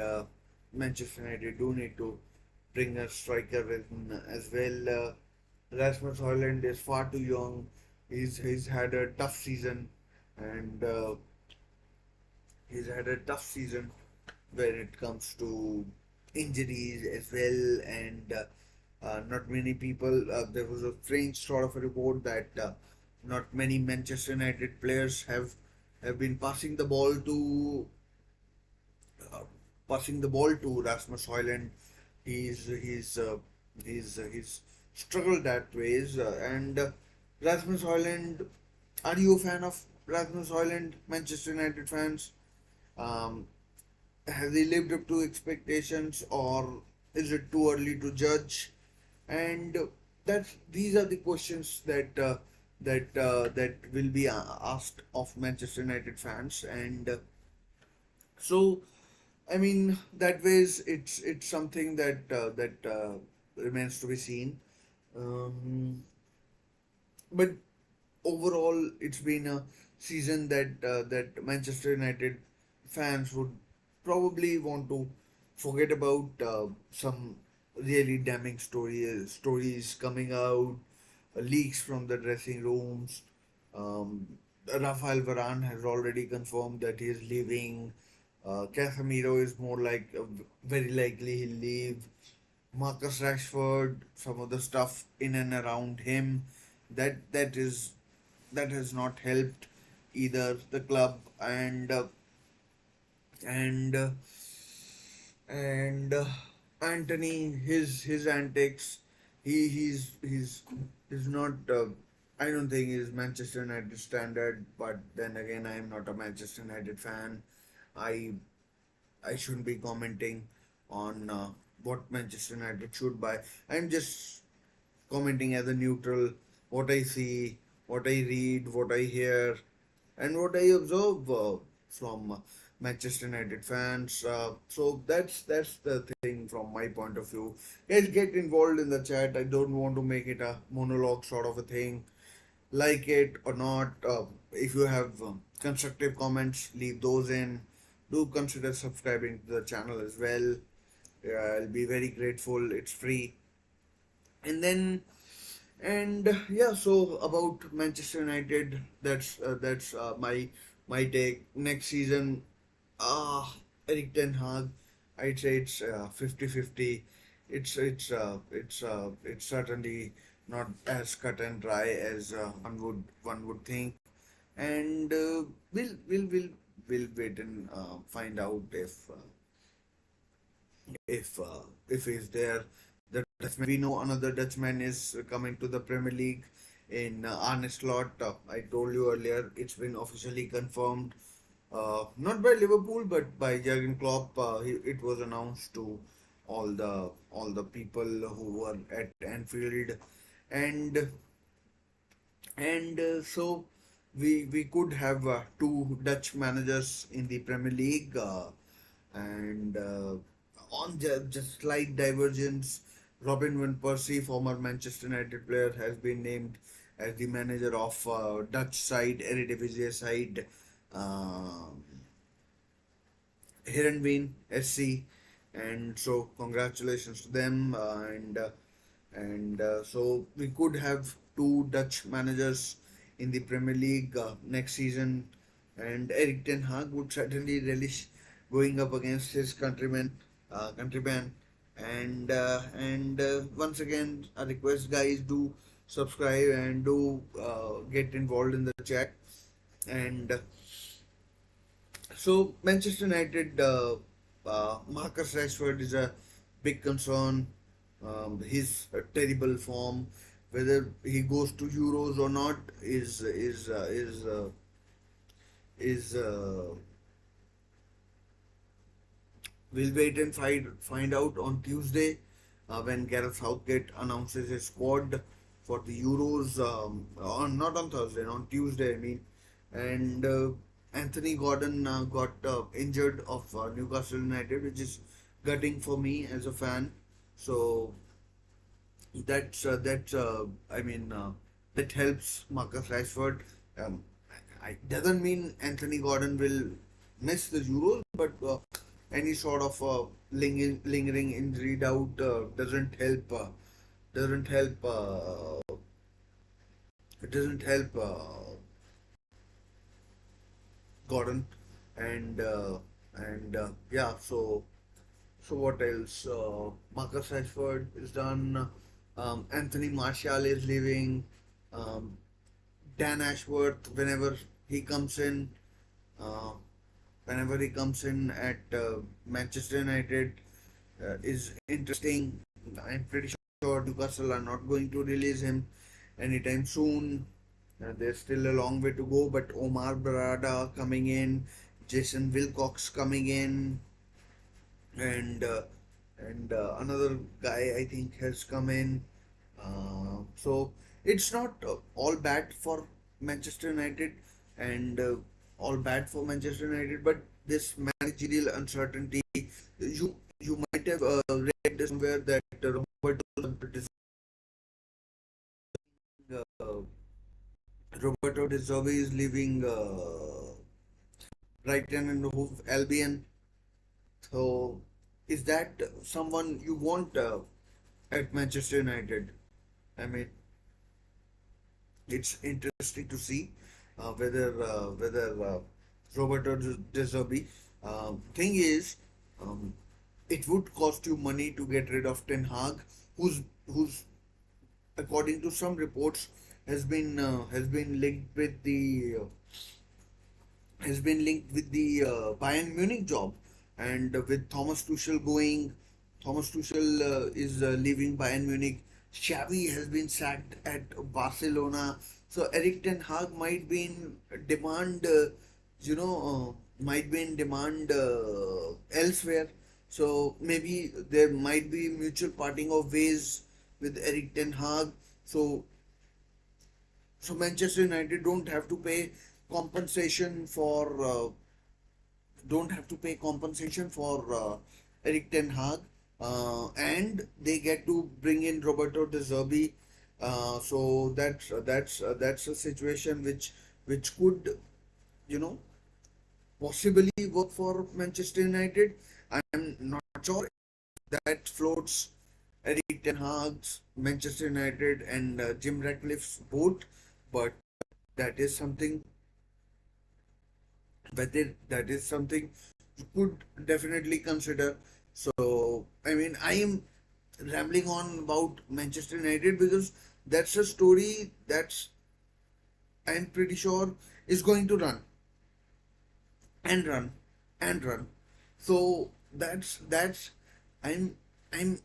Manchester United do need to bring a striker in as well. Rasmus Højlund is far too young. He's had a tough season, and he's had a tough season when it comes to injuries as well, and not many people. There was a strange sort of a report that not many Manchester United players have been uh, passing the ball to Rasmus Højlund. He's he's uh, he's struggled that ways, and Rasmus Højlund, are you a fan of Rasmus Højlund, Manchester United fans? Um, has he lived up to expectations, or is it too early to judge? And that's these are the questions that will be asked of Manchester United fans, and so I mean that ways it's something that remains to be seen. Um, but overall, it's been a season that Manchester United fans would probably want to forget about. Some really damning stories coming out, leaks from the dressing rooms. Um, Rafael Varane has already confirmed that he is leaving. Casemiro is more like very likely he'll leave. Marcus Rashford, some of the stuff in and around him, that that has not helped either the club and and Anthony, his antics, he's not. I don't think he's Manchester United standard, but then again, I am not a Manchester United fan. I I shouldn't be commenting on what Manchester United should buy. I'm just commenting as a neutral, what I see, what I read, what I hear, and what I observe from Manchester United fans. So that's the thing from my point of view. Guys, get involved in the chat. I don't want to make it a monologue sort of a thing. Like it or not, if you have constructive comments, leave those in. Do consider subscribing to the channel as well. I'll be very grateful. It's free. And then and yeah, so about Manchester United, that's my take. Next season, Eric Ten Hag, I'd say it's 50-50. It's certainly not as cut and dry as one would think, and we'll wait and find out if he's there. The Dutchman, we know another Dutchman is coming to the Premier League in Arne Slot. I told you earlier, it's been officially confirmed, not by Liverpool but by Jurgen Klopp. It was announced to all the people who were at Anfield, and so we could have two Dutch managers in the Premier League, and on just slight divergence, Robin van Persie, former Manchester United player, has been named as the manager of Dutch side, Eredivisie side, um Herenveen SC, and so congratulations to them. And so we could have two Dutch managers in the Premier League next season, and Eric Ten Hag would certainly relish going up against his countryman. And once again, a request, guys, do subscribe and do get involved in the chat. And so Manchester United, Marcus Rashford is a big concern. His terrible form, whether he goes to Euros or not, is we'll wait and find out on Tuesday when Gareth Southgate announces his squad for the Euros. On not on Thursday, on Tuesday, I mean. And Anthony Gordon got injured of Newcastle United, which is gutting for me as a fan. So that's I mean that helps Marcus Rashford. Um, I doesn't mean Anthony Gordon will miss the Euros, but any sort of lingering injury doubt doesn't help it doesn't help Gordon, and yeah. So what else? Marcus Rashford is done. Anthony Martial is leaving. Um, Dan Ashworth, he comes in, uh, whenever he comes in at Manchester United, is interesting. I'm pretty sure Newcastle are not going to release him anytime soon. There's still a long way to go, but Omar Barada coming in, Jason Wilcox coming in, and another guy I think has come in. So it's not all bad for Manchester United and all bad for Manchester United, but this managerial uncertainty, you might have read somewhere that uh, Roberto De Zerbi is leaving Brighton and Hove Albion. So is that someone you want at Manchester United? I mean, it's interesting to see whether Roberto De Zerbi. Thing is, um, it would cost you money to get rid of Ten Hag, who's according to some reports has been linked with the Bayern Munich job, and with Thomas Tuchel going, Thomas Tuchel is leaving Bayern Munich. Xavi has been sacked at Barcelona, so Eric Ten Hag might be in demand, might be in demand elsewhere. So maybe there might be mutual parting of ways with Eric Ten Hag. So Manchester United compensation for don't have to pay compensation for Eric Ten Hag, and they get to bring in Roberto De Zerbi. So that's a situation which could, you know, possibly work for Manchester United. I'm not sure that floats Eric Ten Hag's Manchester United and Jim Ratcliffe's boat, but that is something that is something you could definitely consider. So, I mean, I am rambling on about Manchester United because that's a story that's I'm pretty sure is going to run and run and run. So that's I'm I'm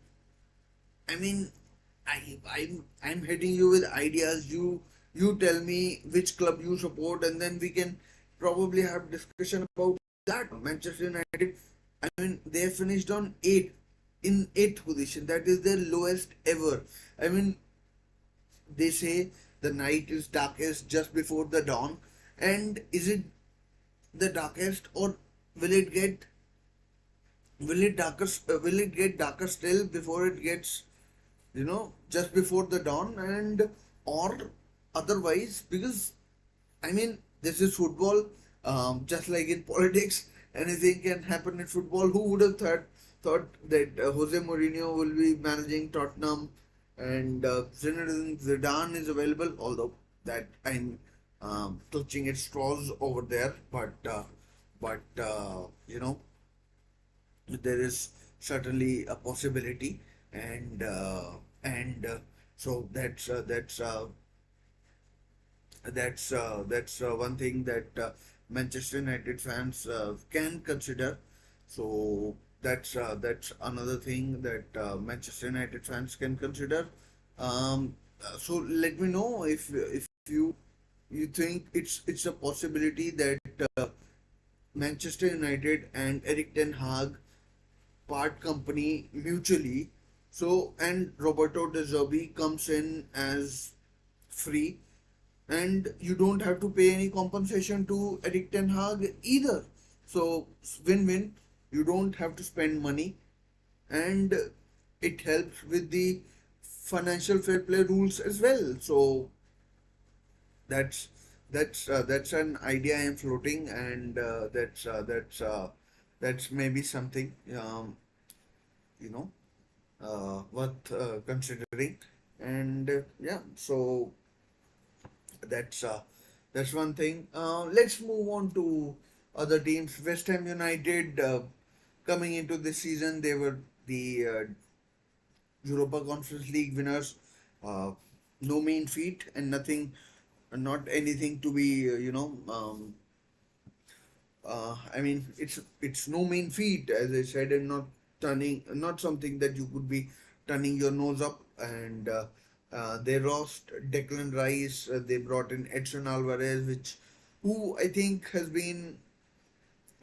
I mean, I'm hitting you with ideas. You tell me which club you support, and then we can probably have discussion about that. Manchester United. I mean, they finished on eighth position. That is their lowest ever. I mean, they say the night is darkest just before the dawn, and is it the darkest, or will it get will it get darker still before it gets, just before the dawn, and or otherwise, because I mean, this is football. Just like in politics, anything can happen in football. Who would have thought that Jose Mourinho will be managing Tottenham, and Zinedine Zidane is available? Although that I'm clutching at straws over there, but there is certainly a possibility, and so that's one thing that Manchester United fans can consider. So that's another thing that Manchester United fans can consider. So let me know if you think it's a possibility that Manchester United and Eric Ten Hag part company mutually. So and Roberto De Zerbi comes in as free, and you don't have to pay any compensation to Eric Ten Hag either. So win-win. You don't have to spend money, and it helps with the financial fair play rules as well. So that's that's an idea I am floating, and that's maybe something you know worth considering. And yeah, so that's uh, that's one thing. Let's move on to other teams. West Ham United, coming into this season, they were the Europa Conference League winners. Uh, no mean feat, and nothing, not anything to be I mean, it's no mean feat, as I said, and not something that you could be turning your nose up, and They lost Declan Rice. They brought in Edson Alvarez, which who I think has been.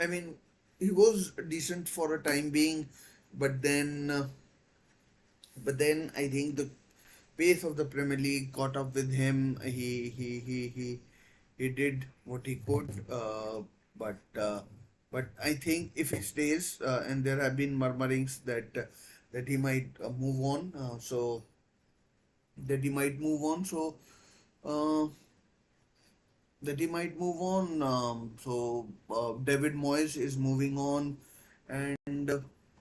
I mean, he was decent for a time being, but then I think the pace of the Premier League caught up with him. He did what he could, but but I think if he stays, and there have been murmurings that he might move on, that he might move on, so uh, that he might move on. David Moyes is moving on,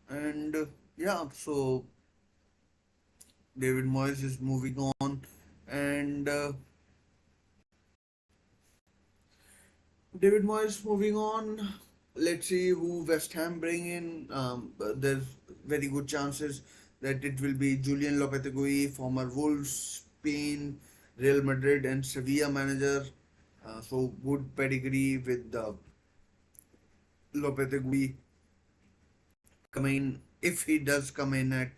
and yeah, so David Moyes is moving on, and David Moyes moving on. Let's see who West Ham bring in. There's very good chances that it will be Julian Lopetegui, former Wolves, Spain, Real Madrid, and Sevilla manager. So good pedigree with Lopetegui coming if he does come in at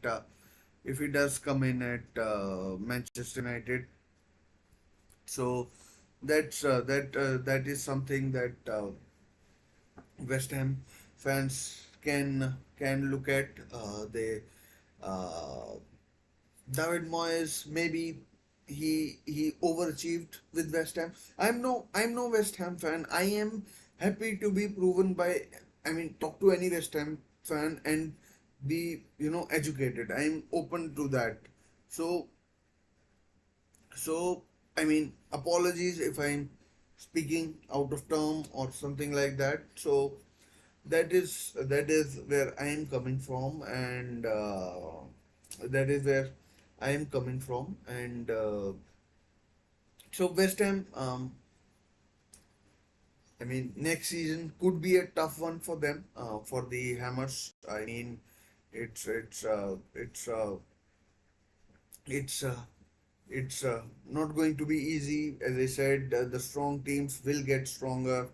Manchester United. So that is something that West Ham fans can look at. They uh, David Moyes, maybe he overachieved with West Ham. I'm no West Ham fan. I am happy to be proven by, I mean, talk to any West Ham fan and be educated. I'm open to that. So so I mean, apologies if I'm speaking out of term or something like that. So that is where I am coming from, and that is where I am coming from, and so West Ham. I mean, next season could be a tough one for them, for the Hammers. I mean, it's it's uh, it's uh, it's uh, it's not going to be easy. As I said, the strong teams will get stronger.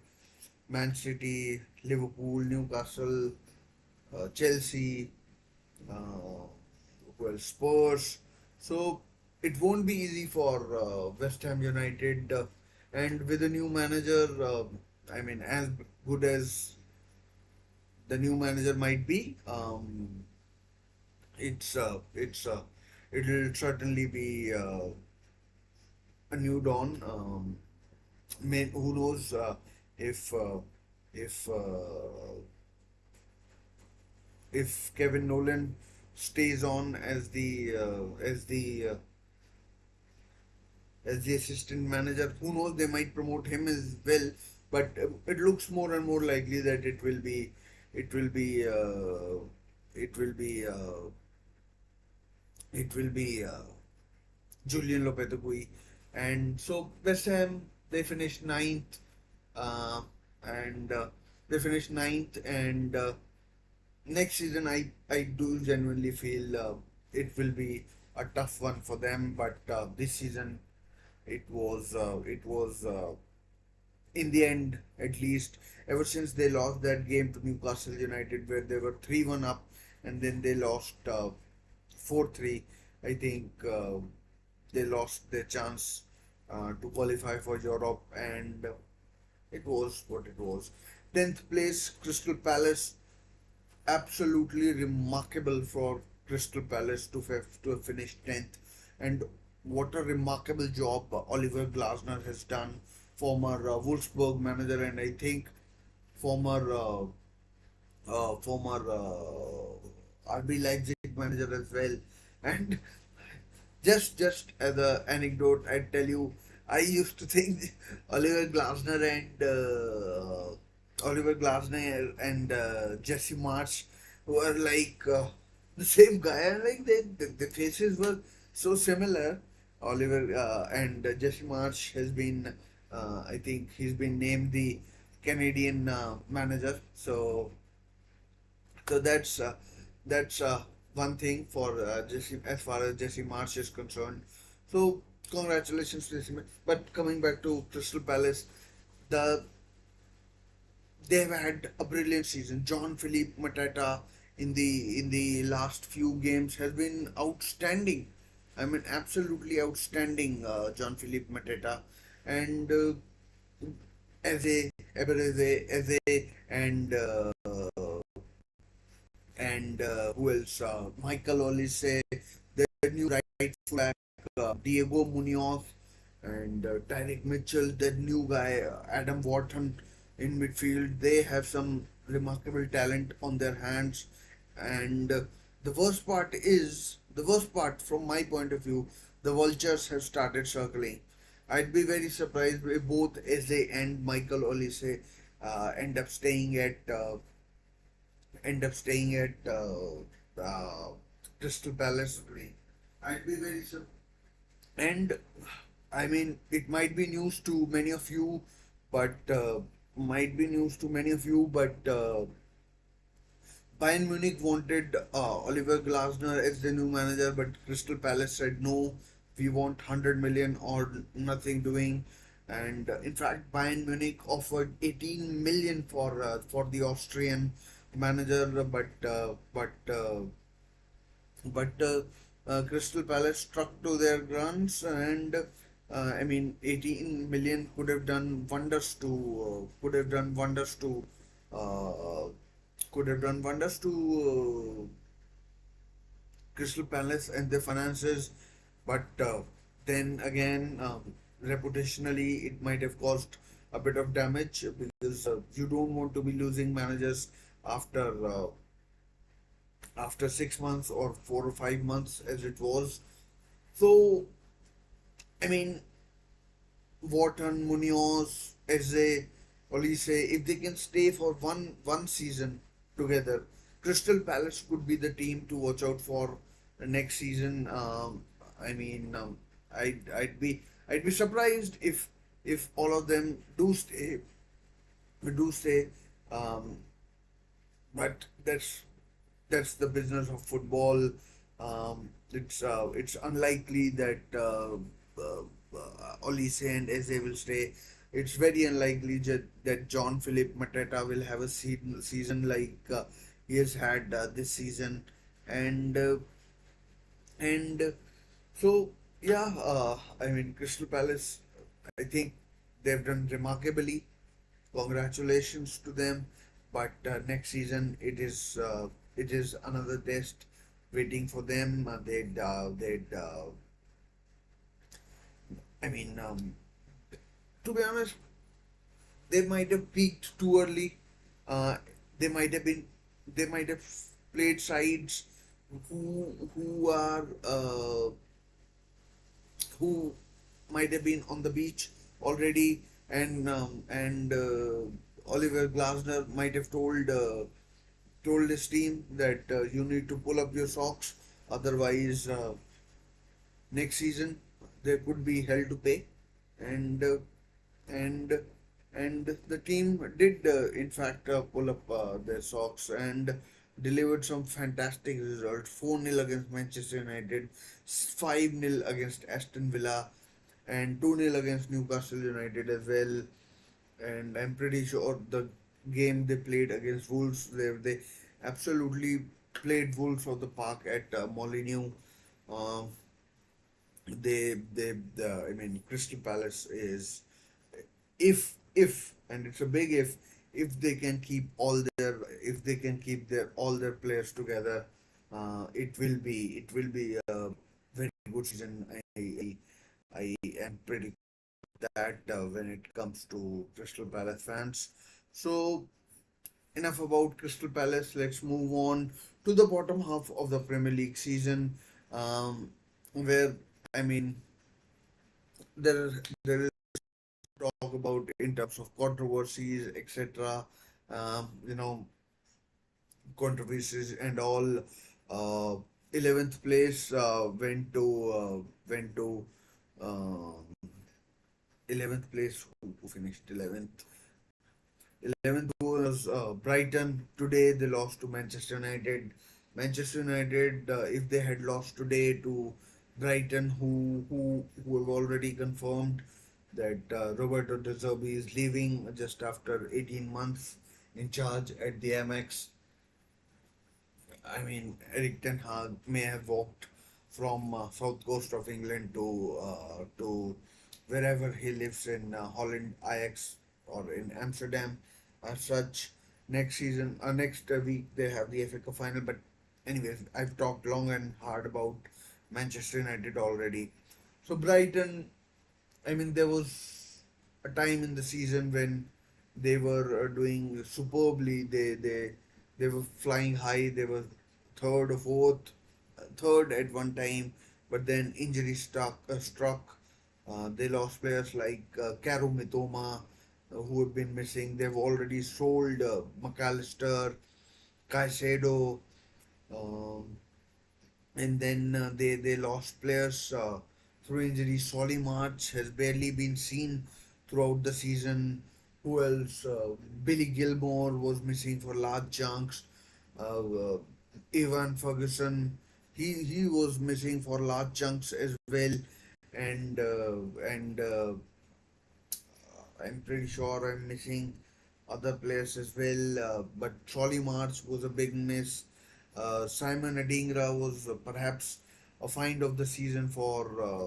Man City, Liverpool, Newcastle, Chelsea, uh, Spurs. So it won't be easy for West Ham United, and with a new manager, I mean, as good as the new manager might be, it's it'll certainly be a new dawn. Who knows if if uh, if Kevin Nolan stays on as the assistant manager. Who knows? They might promote him as well. But it looks more and more likely that it will be it will be it will be Julian Lopetegui. And so West Ham, they finished ninth, uh, and they finished ninth, and next season I do genuinely feel it will be a tough one for them. But this season it was in the end, at least, ever since they lost that game to Newcastle United where they were 3-1 up, and then they lost 4-3. I think they lost their chance to qualify for Europe, and it was what it was. 10th place, Crystal Palace. Absolutely remarkable for Crystal Palace to have finished 10th. And what a remarkable job Oliver Glasner has done, former Wolfsburg manager, and I think former former RB Leipzig manager as well. And just as an anecdote, I tell you, I used to think Oliver Glasner and Jesse March were like the same guy. And like the faces were so similar. Oliver and Jesse March has been, I think he's been named the Canadian manager. So that's one thing for Jesse, as far as Jesse Marsh is concerned. So congratulations to Jesse. But coming back to Crystal Palace, the they've had a brilliant season. John Philippe Mateta in the last few games has been outstanding. I mean, absolutely outstanding, John Philippe Mateta, and Eze, Ebereze, Eze, and who else? Michael Olise, the new right fullback, Diego Munoz, and Tyreek Mitchell, the new guy, Adam Wharton in midfield. They have some remarkable talent on their hands, and the worst part from my point of view, the vultures have started circling. I'd be very surprised if both Eze and Michael Olise uh, end up staying at uh, end up staying at Crystal Palace. I'd be very surprised. And I mean, it might be news to many of you, but Bayern Munich wanted Oliver Glasner as the new manager, but Crystal Palace said no. We want 100 million or nothing doing. And in fact, Bayern Munich offered 18 million for the Austrian manager, but Crystal Palace stuck to their guns, and I mean, 18 million uh, could have done wonders to Crystal Palace and their finances, but then again, reputationally, it might have caused a bit of damage because you don't want to be losing managers after after 6 months or 4 or 5 months as it was. So, I mean, Wharton, Munoz, Eze, Olise, if they can stay for one season together, Crystal Palace could be the team to watch out for next season. I mean, I'd be surprised if all of them do stay. Um, but that's the business of football. It's unlikely that Olise and Eze will stay. It's very unlikely that John Philip Mateta will have a season like he has had this season, and and so yeah. I mean, Crystal Palace. I think they've done remarkably. Congratulations to them. But next season it is another test waiting for them. I mean, to be honest, they might have peaked too early. Uh, they might have been they might have played sides who who might have been on the beach already, and Oliver Glasner might have told his team that you need to pull up your socks, otherwise next season there could be hell to pay, and and and the team did in fact pull up their socks and delivered some fantastic results. 4-0 against Manchester United, 5-0 against Aston Villa, and 2-0 against Newcastle United as well. And I'm pretty sure the game they played against Wolves, they absolutely played Wolves of the park at Molineux. Uh, I mean, Crystal Palace is, if and it's a big if they can keep their all their players together, it will be a very good season. I am pretty that when it comes to Crystal Palace fans. So enough about Crystal Palace. Let's move on to the bottom half of the Premier League season, where I mean there is talk about in terms of controversies, etc. You know, controversies and all. 11th place went to uh, 11th place. Who finished 11th? 11th was Brighton. Today they lost to Manchester United. Manchester United, if they had lost today to Brighton, who have already confirmed that Roberto De Zerbi is leaving just after 18 months in charge at the Amex. I mean, Eric Ten Hag may have walked from south coast of England to wherever he lives in Holland, Ajax, or in Amsterdam. As such, next season, next week they have the FA Cup final. But anyways, I've talked long and hard about Manchester United already. So Brighton, I mean, there was a time in the season when they were doing superbly. They were flying high. They were third or fourth, third at one time, but then injury struck. They lost players like Karu Mitoma, who have been missing. They've already sold McAllister, Caicedo. Um, and then they lost players through injury. Solly March has barely been seen throughout the season. Who else? Billy Gilmore was missing for large chunks. Ivan Ferguson, he was missing for large chunks as well, and I'm pretty sure I'm missing other players as well. But Solly March was a big miss. Simon Adingra was perhaps a find of the season for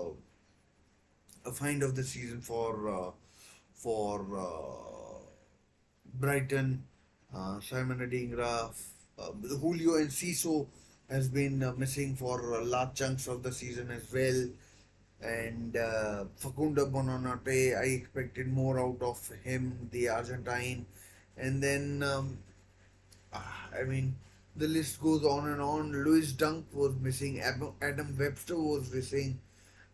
Brighton. Simon Adingra, Julio Enciso has been missing for large chunks of the season as well. And Facundo Bonanote, I expected more out of him, the Argentine. And then, I mean, the list goes on and on. Louis Dunk was missing. Adam Webster was missing.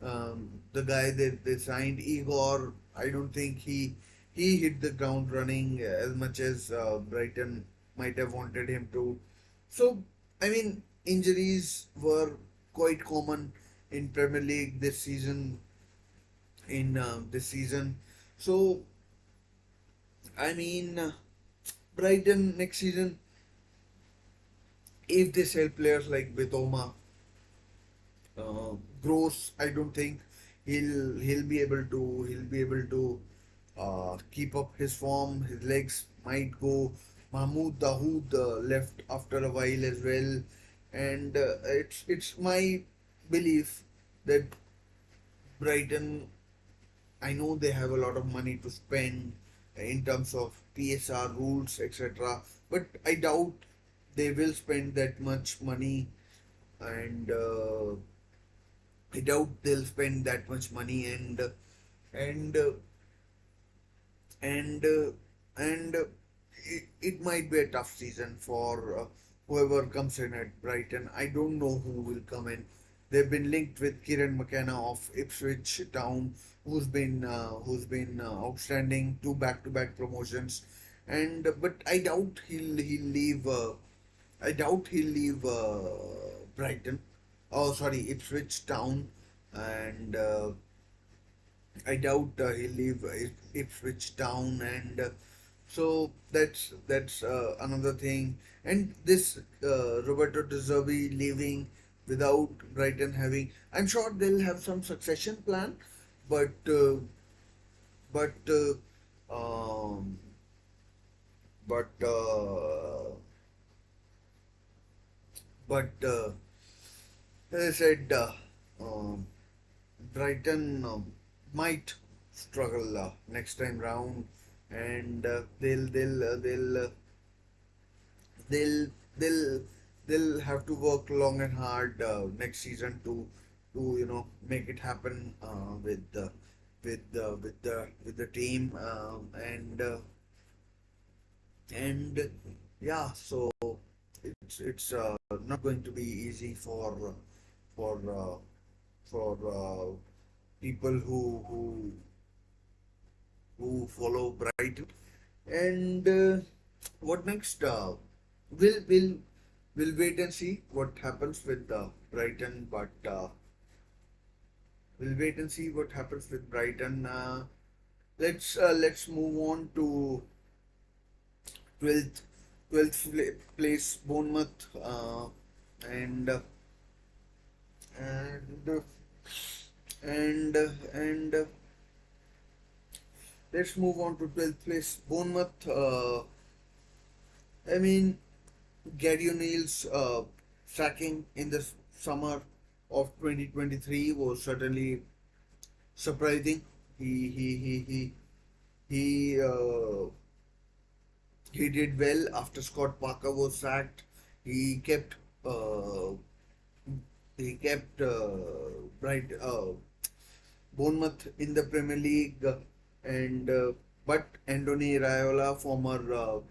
The guy that they signed, Igor, I don't think he hit the ground running as much as Brighton might have wanted him to. So, I mean, injuries were quite common in Premier League this season. In this season, so I mean, Brighton next season, if they sell players like Bitoma, Gross, I don't think he'll be able to keep up his form. His legs might go. Mahmoud Dahoud left after a while as well, and it's my belief that Brighton. I know they have a lot of money to spend in terms of PSR rules, etc. But I doubt they will spend that much money, and I doubt they'll spend that much money, and and and it might be a tough season for whoever comes in at Brighton. I don't know who will come in. They've been linked with Kieran McKenna of Ipswich Town, who's been outstanding, two back-to-back promotions, and but I doubt he'll leave Brighton. Oh, sorry, Ipswich Town, and I doubt he'll leave Ipswich Town, and so that's another thing. And this Roberto De Zerbi leaving without Brighton having, I'm sure they'll have some succession plan, but uh, but uh, um, but but as I said, Brighton might struggle next time round, and they'll they'll they'll have to work long and hard next season to make it happen with the team, and yeah, so it's not going to be easy for people who follow Brighton. And what next? We'll we'll wait and see what happens with Brighton, but we'll wait and see what happens with Brighton. Let's move on to 12th 12th place Bournemouth, and and and and let's move on to 12th place Bournemouth. I mean, Gary O'Neill's sacking in the summer of 2023 was certainly surprising. He he he he he he did well after Scott Parker was sacked. He kept uh, he kept Bright Bournemouth in the Premier League, and but Andoni Raiola, former Rayo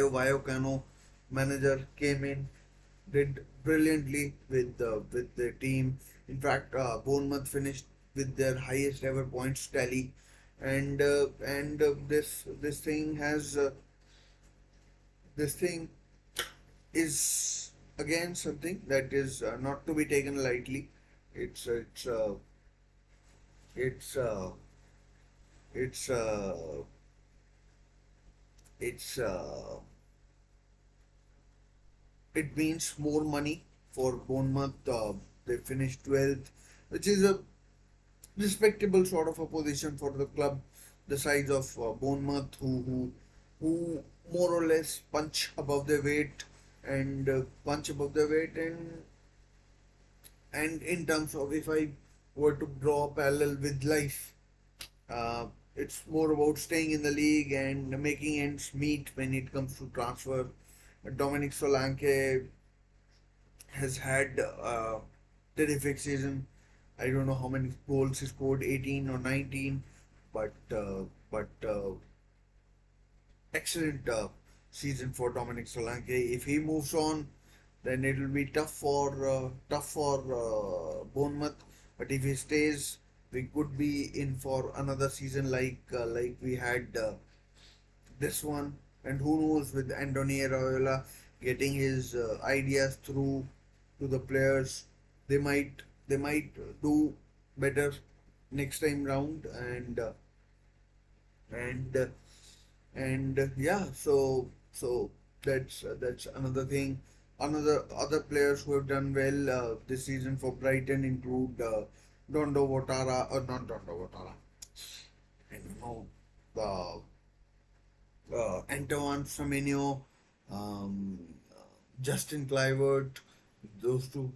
Vallecano manager, came in, did brilliantly with the team. In fact, Bournemouth finished with their highest ever points tally, and this thing is again something that is not to be taken lightly. It's uh, it's uh, it's uh, it's uh, it's it means more money for Bournemouth. They finished 12th, which is a respectable sort of a position for the club the size of Bournemouth, who more or less punch above their weight, and in terms of, if I were to draw a parallel with life, uh, it's more about staying in the league and making ends meet when it comes to transfer. Dominic Solanke has had a terrific season. I don't know how many goals he scored, 18 or 19, but excellent season for Dominic Solanke. If he moves on, then it will be tough for Bournemouth. But if he stays, we could be in for another season like we had this one. And who knows, with Andoni Raiola getting his ideas through to the players, they might do better next time round. And yeah, so that's another thing. Another other players who have done well this season for Brighton include Dondo Watara, or not Dondo Watara, I don't know, the Antoine Semenyo, um, Justin Clivert, those two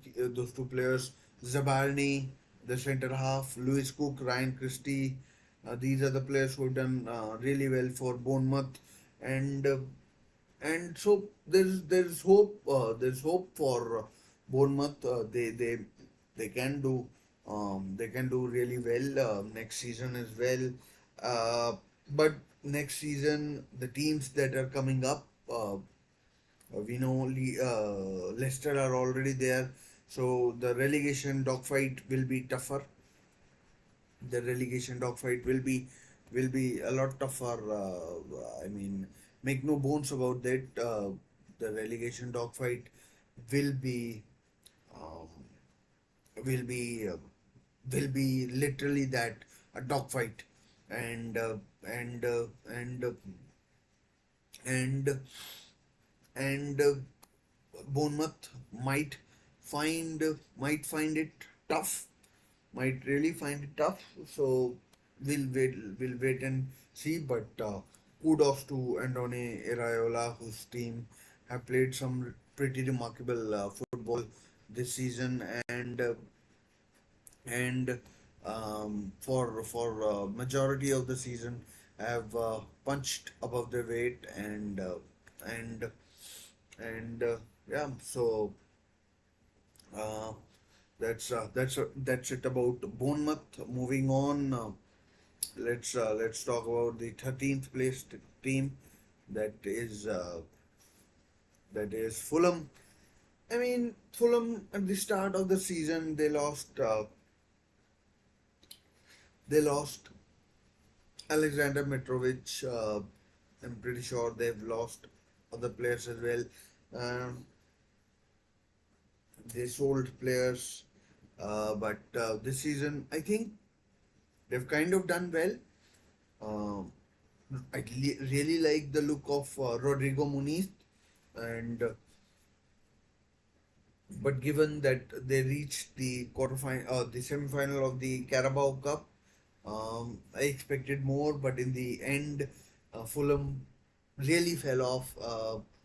players, Zabarni, the centre half, Lewis Cook, Ryan Christie. These are the players who have done really well for Bournemouth, and and so there's hope for Bournemouth. They can do really well next season as well. But next season, the teams that are coming up, we know Leicester are already there, so the relegation dogfight will be tougher. The relegation dogfight will be a lot tougher. I mean, make no bones about that. The relegation dogfight will be um, will be uh, will be literally that, a dogfight, and uh, and uh, and uh, and and Bournemouth might find it tough, might really find it tough. So we'll wait and see. But kudos to Andone Iraola, whose team have played some pretty remarkable football this season, and for majority of the season have punched above their weight, and and yeah. So uh, that's it about Bournemouth. Moving on, let's talk about the 13th placed team, that is Fulham. I mean, Fulham at the start of the season, they lost Alexander Mitrovic. I'm pretty sure they've lost other players as well. Um, they sold players, but this season I think they've kind of done well. Um, I really like the look of Rodrigo Muniz, and but given that they reached the semi-final of the Carabao Cup, I expected more, but in the end, Fulham really fell off.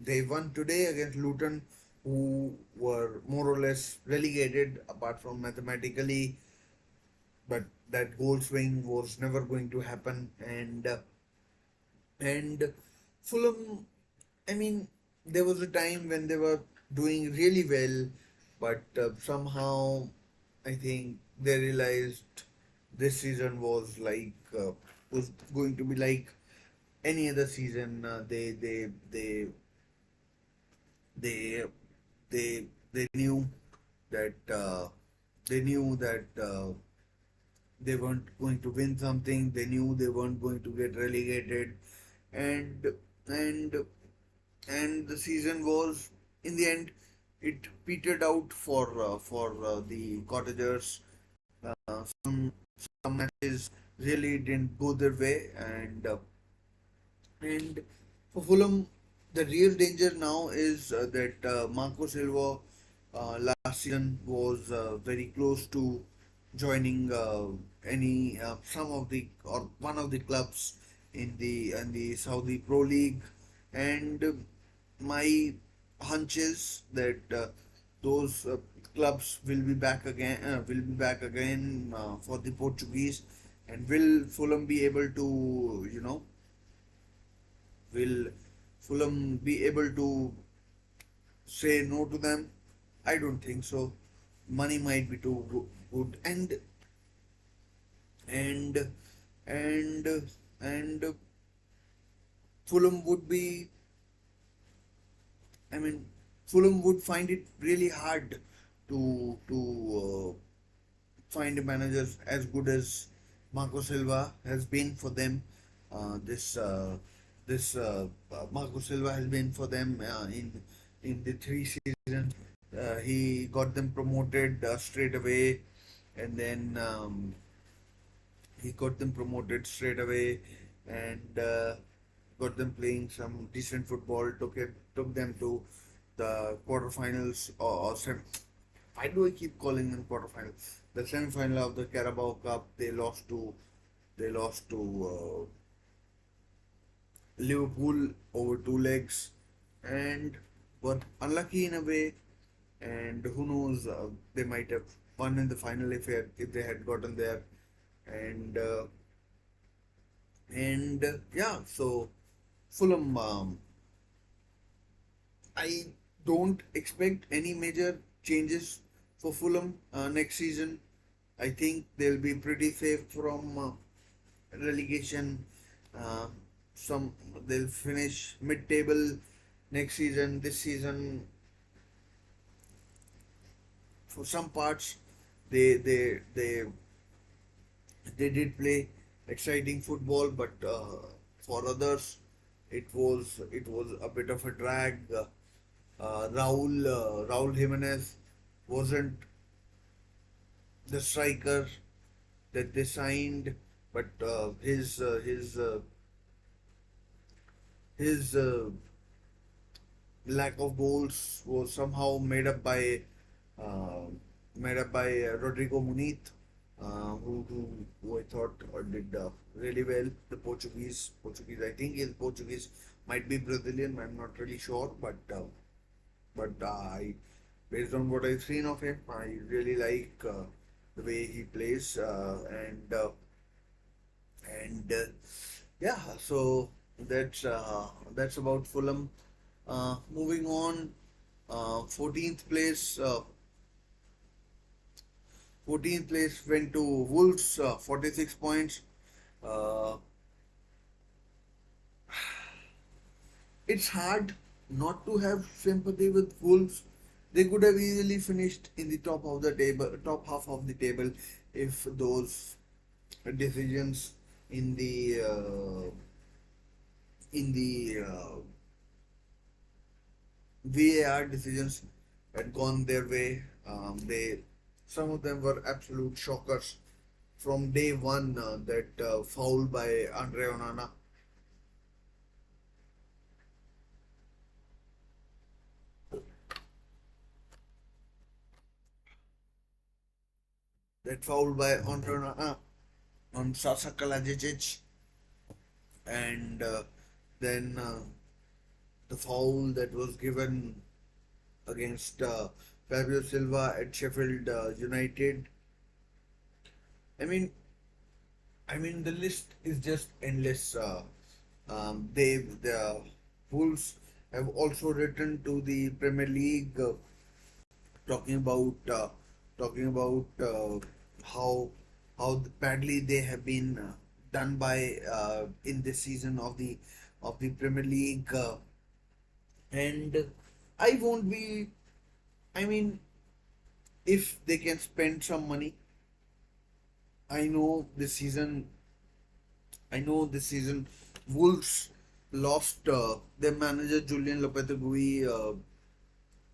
They won today against Luton who were more or less relegated apart from mathematically, but that goal swing was never going to happen. And Fulham, I mean, there was a time when they were doing really well, but somehow I think they realized this season was going to be like any other season. They they knew that they weren't going to win something. They knew they weren't going to get relegated, and and and the season was, in the end, it petered out for the Cottagers. Some matches really didn't go their way, and for Fulham, the real danger now is that Marco Silva last season was very close to joining any some of the or one of the clubs in the Saudi Pro League, and my hunch is that those clubs will be back again. For the Portuguese, and will Fulham be able to Will Fulham be able to say no to them? I don't think so. Money might be too good, and and and Fulham would be. I mean, Fulham would find it really hard to find a manager as good as Marco Silva has been for them. This Marco Silva has been for them in the three seasons. He got them promoted straight away, and then he got them promoted straight away, and got them playing some decent football. Took them to the quarterfinals or sem. Why do I keep calling them quarterfinals? The semi-final of the Carabao Cup. They lost to Liverpool over two legs, and were unlucky in a way. And who knows? They might have won in the final if they had gotten there. And yeah, so Fulham. I don't expect any major changes for Fulham next season. I think they'll be pretty safe from relegation. Uh, some they'll finish mid-table next season. This season, for some parts, they they they they did play exciting football, but for others, it was a bit of a drag. Raul Jimenez wasn't the striker that they signed, but his lack of goals was somehow uh, made up by Rodrigo Muniz, who I thought did really well. The Portuguese, I think he's Portuguese, might be Brazilian. I'm not really sure, but I, based on what I've seen of him, I really like the way he plays, and yeah. So that's about Fulham. Moving on, 14th place. 14th place went to Wolves, 46 points. Uh, it's hard not to have sympathy with Wolves. They could have easily finished in the top of the table, top half of the table, if those decisions in the uh, VAR decisions had gone their way. They Some of them were absolute shockers from day one. That foul by Andre Onana, that foul by Andre Onana on Sasa Kalajic, and then the foul that was given against Fabio Silva at Sheffield United. I mean, the list is just endless. The Wolves have also returned to the Premier League, talking about how badly they have been done by in this season of the Premier League, and I won't be. I mean, if they can spend some money, I know this season I know this season Wolves lost their manager Julian Lopetegui.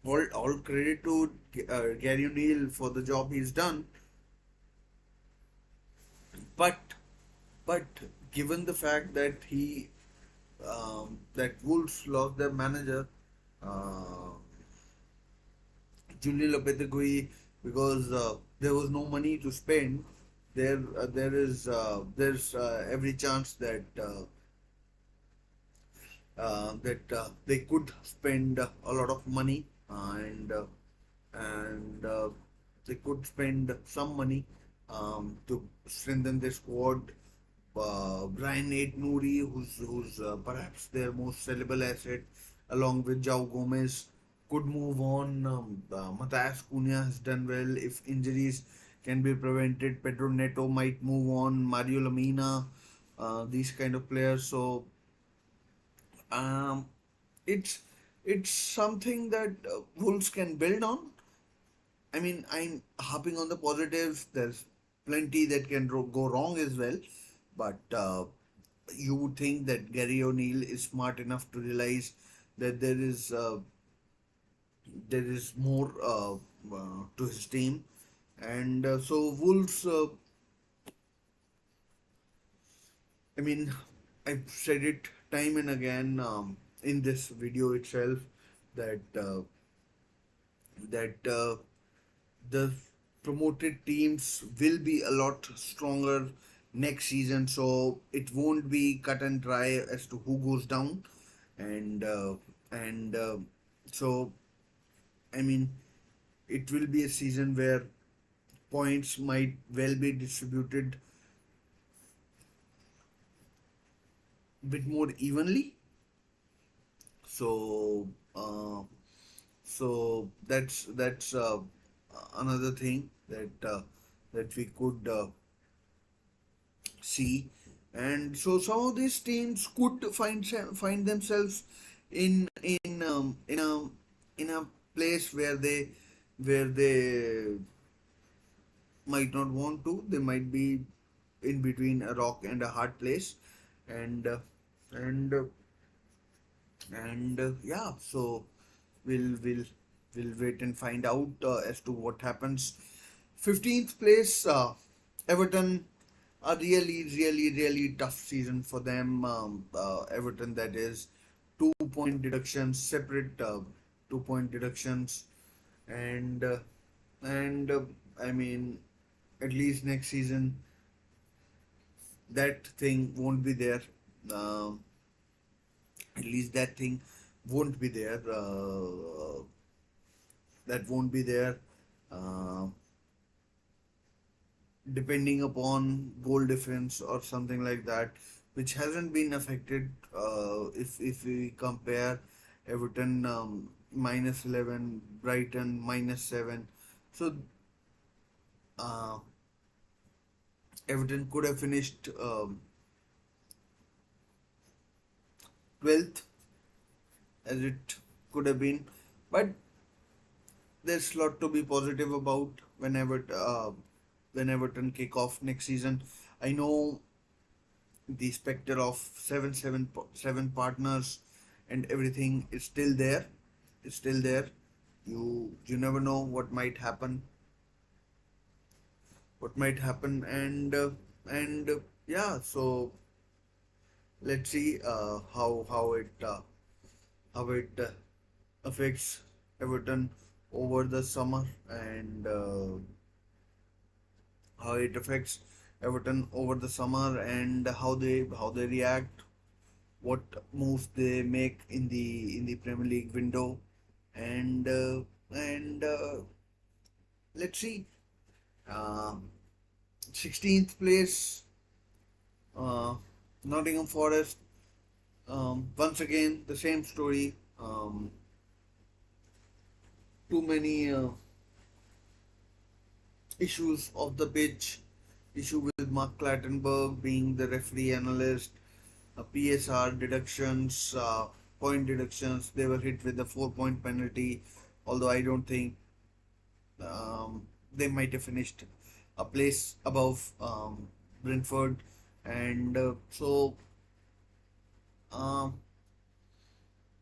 All credit to Gary O'Neill for the job he's done, but but given the fact that that Wolves lost their manager, uh, Julian Lopetegui, because there was no money to spend. There's every chance that they could spend a lot of money, and they could spend some money to strengthen their squad. Brian Aid Nouri, who's perhaps their most sellable asset, along with João Gomez, could move on. Matthias Cunha has done well. If injuries can be prevented, Pedro Neto might move on. Mario Lamina, these kind of players. So um, it's it's something that Wolves can build on. I mean, I'm harping on the positives. There's plenty that can go wrong as well, but you would think that Gary O'Neill is smart enough to realize that there is more to his team, and so Wolves. I mean, I've said it time and again in this video itself that the promoted teams will be a lot stronger next season, so it won't be cut and dry as to who goes down, and so I mean, it will be a season where points might well be distributed a bit more evenly. So that's another thing that we could see, and so some of these teams could find themselves in a place where they might not want to. They might be in between a rock and a hard place, and and yeah. So we'll we'll wait and find out as to what happens. 15th place, Everton. A really tough season for them. Everton, that is 2 point deductions, separate 2 point deductions, and and I mean, at least next season that thing won't be there. Um at least that thing won't be there. That won't be there. Uh, Depending upon goal difference or something like that, which hasn't been affected. If we compare Everton -11, Brighton -7, so uh, Everton could have finished 12th as it could have been, but there's a lot to be positive about when Everton kick off next season. I know the specter of seven partners and everything is still there. It's still there. You never know what might happen, and yeah. So let's see how it affects Everton over the summer, and how it affects Everton over the summer, and how they react, what moves they make in the Premier League window, and let's see. Um 16th place, uh, Nottingham Forest. Once again, the same story. Too many issues of the pitch. Issue with Mark Clattenburg being the referee analyst, PSR deductions, point deductions. They were hit with the 4 point penalty, although I don't think they might have finished a place above Brentford. And um,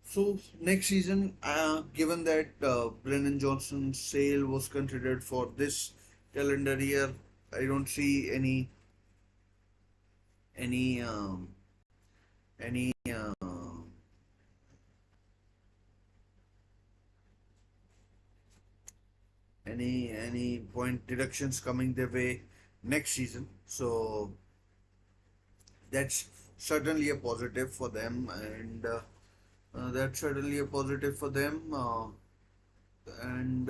so next season, given that Brennan Johnson's sale was considered for this calendar year, I don't see any any any point deductions coming their way next season. So that's certainly a positive for them, and that's certainly a positive for them. And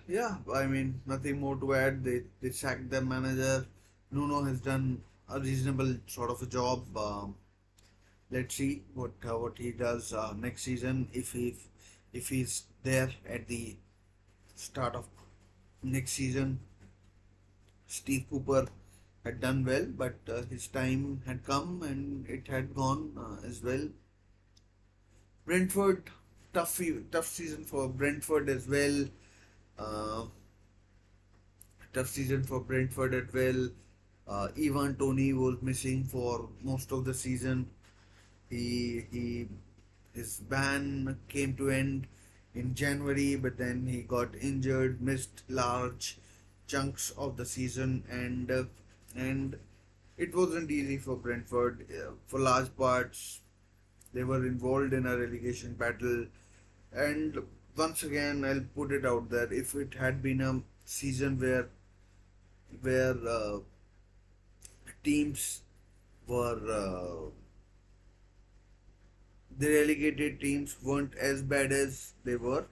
Yeah, I mean nothing more to add. They sacked their manager. Nuno has done a reasonable sort of a job. Let's see what he does next season, if he's there at the start of next season. Steve Cooper had done well, but his time had come and it had gone as well. Brentford, tough season for Brentford as well. Uh, Tough season for Brentford as well. Ivan Toney was missing for most of the season. He his ban came to end in January, but then he got injured, missed large chunks of the season, and it wasn't easy for Brentford. For large parts, they were involved in a relegation battle, and once again, I'll put it out there: if it had been a season where teams were the relegated teams weren't as bad as they were.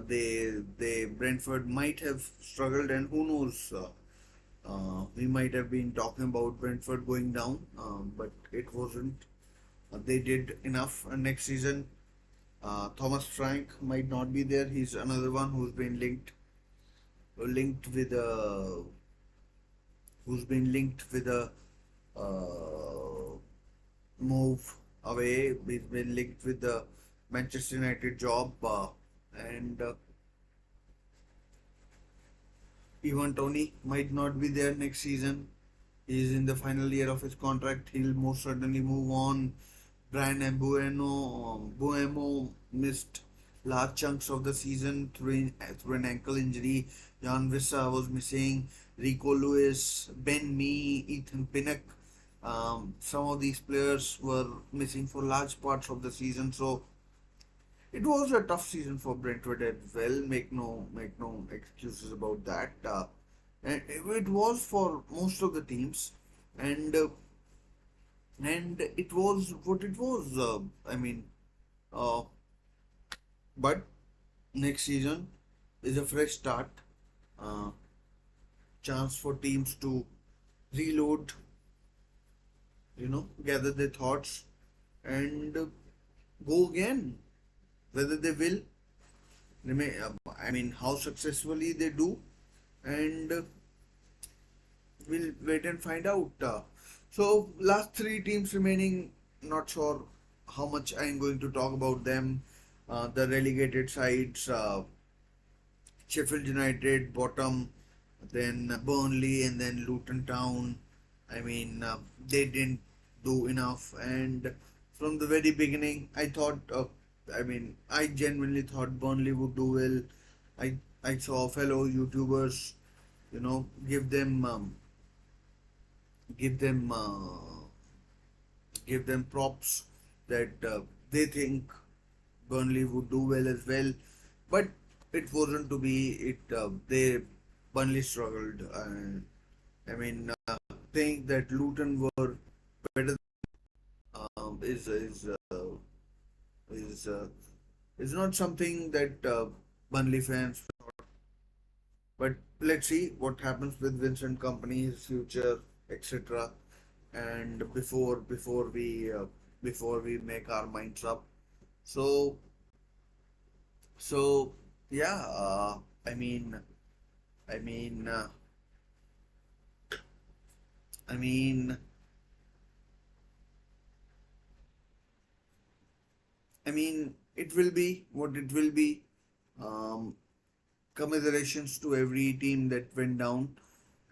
They Brentford might have struggled, and who knows? We might have been talking about Brentford going down, but it wasn't. They did enough. And next season, Thomas Frank might not be there. He's another one linked with a who's been linked with a uh, move away. He's been linked with the Manchester United job, and even Tony might not be there next season. He's in the final year of his contract. He'll most certainly move on. Brian Buemo missed large chunks of the season through an ankle injury. Jan Vissa was missing. Rico Lewis, Ben Mee, Ethan Pinnock. Some of these players were missing for large parts of the season. So it was a tough season for Brentford as well. Make no excuses about that. And it was for most of the teams, and it was what it was. I mean, uh, but next season is a fresh start. Uh, Chance for teams to reload, gather their thoughts, and go again. Whether they will, I mean, how successfully they do, and we'll wait and find out. So, last three teams remaining, not sure how much I'm going to talk about them. The relegated sides, Sheffield United, bottom, then Burnley, and then Luton Town. I mean, they didn't do enough, and from the very beginning, I genuinely thought Burnley would do well. I saw fellow YouTubers, give them give them give them props that they think Burnley would do well as well, but it wasn't to be. They Burnley struggled. I mean, think that Luton were better is is not something that Burnley fans. But let's see what happens with Vincent Company, his future, etc. And before we make our minds up. So so yeah. I mean I mean I mean it will be what it will be. Um, Commiserations to every team that went down.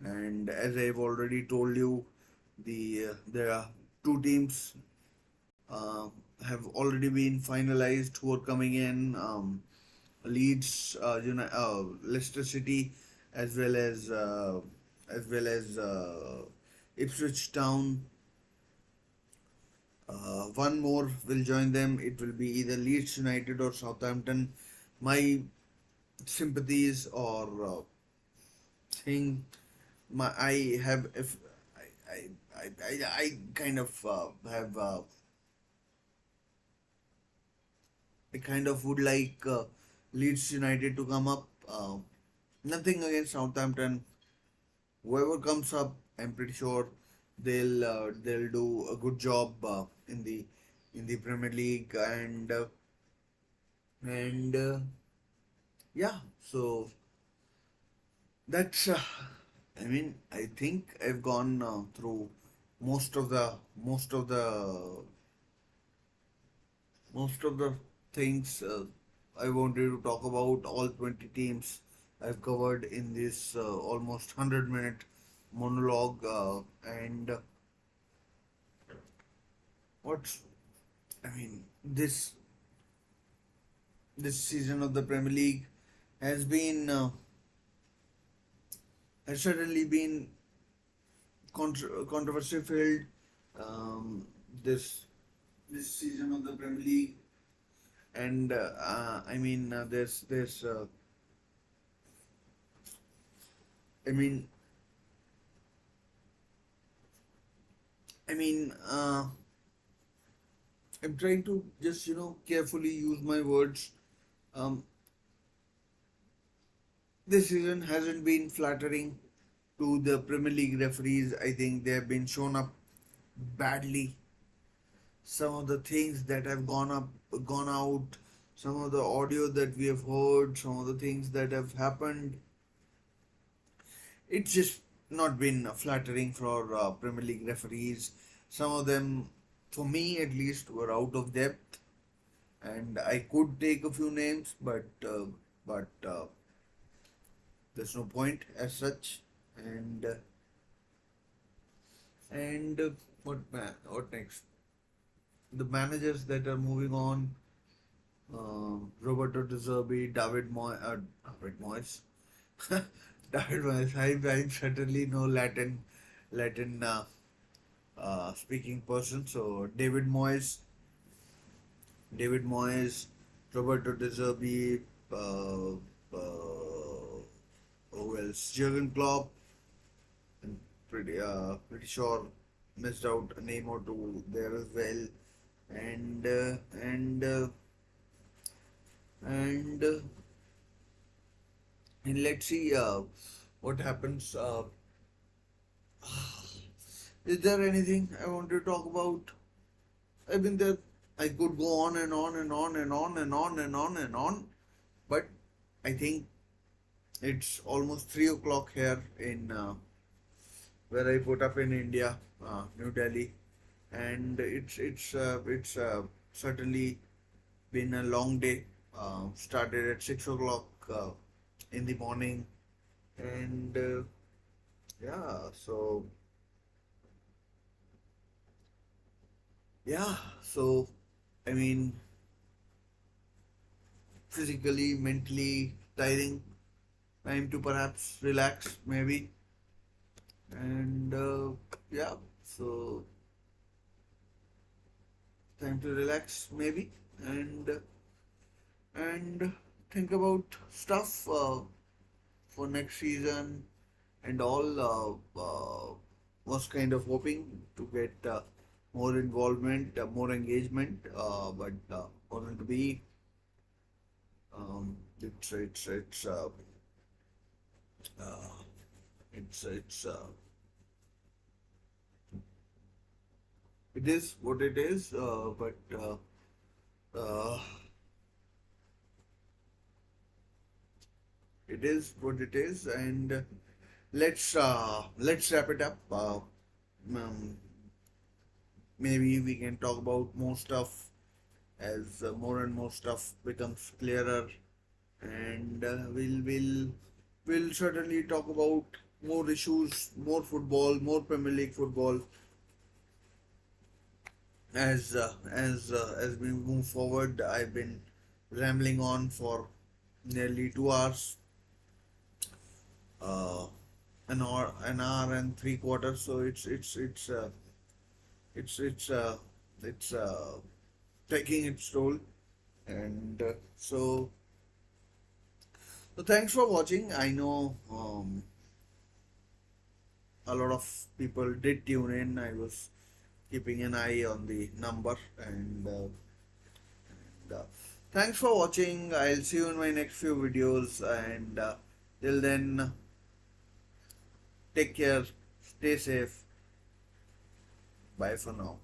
And as I've already told you, there are two teams uh, have already been finalized who are coming in. Leeds, Leicester City, as well as Ipswich Town. One more will join them. It will be either Leeds United or Southampton. My sympathies or thing, my I have if I kind of have I kind of would like Leeds United to come up. Nothing against Southampton. Whoever comes up, I'm pretty sure they'll do a good job in the Premier League and yeah. So that's I think I've gone through most of the most of the most of the things I wanted to talk about. All 20 teams I've covered in this almost 100-minute monologue. And what's I mean this season of the Premier League has been has certainly been controversy filled. Um, this this season of the Premier League, and there's I mean I mean I'm trying to just carefully use my words. Um, this season hasn't been flattering to the Premier League referees. I think they have been shown up badly. Some of the things that have gone out, some of the audio that we have heard, some of the things that have happened, it's just not been flattering for Premier League referees. Some of them, for me at least, were out of depth, and I could take a few names, but there's no point as such. And what next? The managers that are moving on, Roberto De Zerbi, David Moyes, David Moyes. I'm certainly no Latin speaking person. So David Moyes, Roberto De Zerbi, who else? Jurgen Klopp, and pretty sure missed out a name or two there as well. And uh, and uh, and uh, and let's see what happens. Is there anything I want to talk about? I mean, that I could go on and on and on and on and on and on and on, but I think it's almost 3 o'clock here in where I put up in India, New Delhi, and it's certainly been a long day. Started at 6 o'clock in the morning, and yeah, so yeah, so I mean, physically, mentally tiring. Time to perhaps relax, maybe, and yeah, so time to relax, maybe, and think about stuff for next season and all. Was kind of hoping to get more involvement, more engagement, but going to be. It's uh, it's it is what it is. But uh, it is what it is, and let's wrap it up. Um, Maybe we can talk about more stuff as more and more stuff becomes clearer, and we'll certainly talk about more issues, more football, more Premier League football as we move forward. I've been rambling on for nearly 2 hours, uh, an hour and 3 quarters. So it's it's uh, it's taking its toll, and so thanks for watching. I know a lot of people did tune in. I was keeping an eye on the number, and thanks for watching. I'll see you in my next few videos, and till then, take care, stay safe. Bye for now.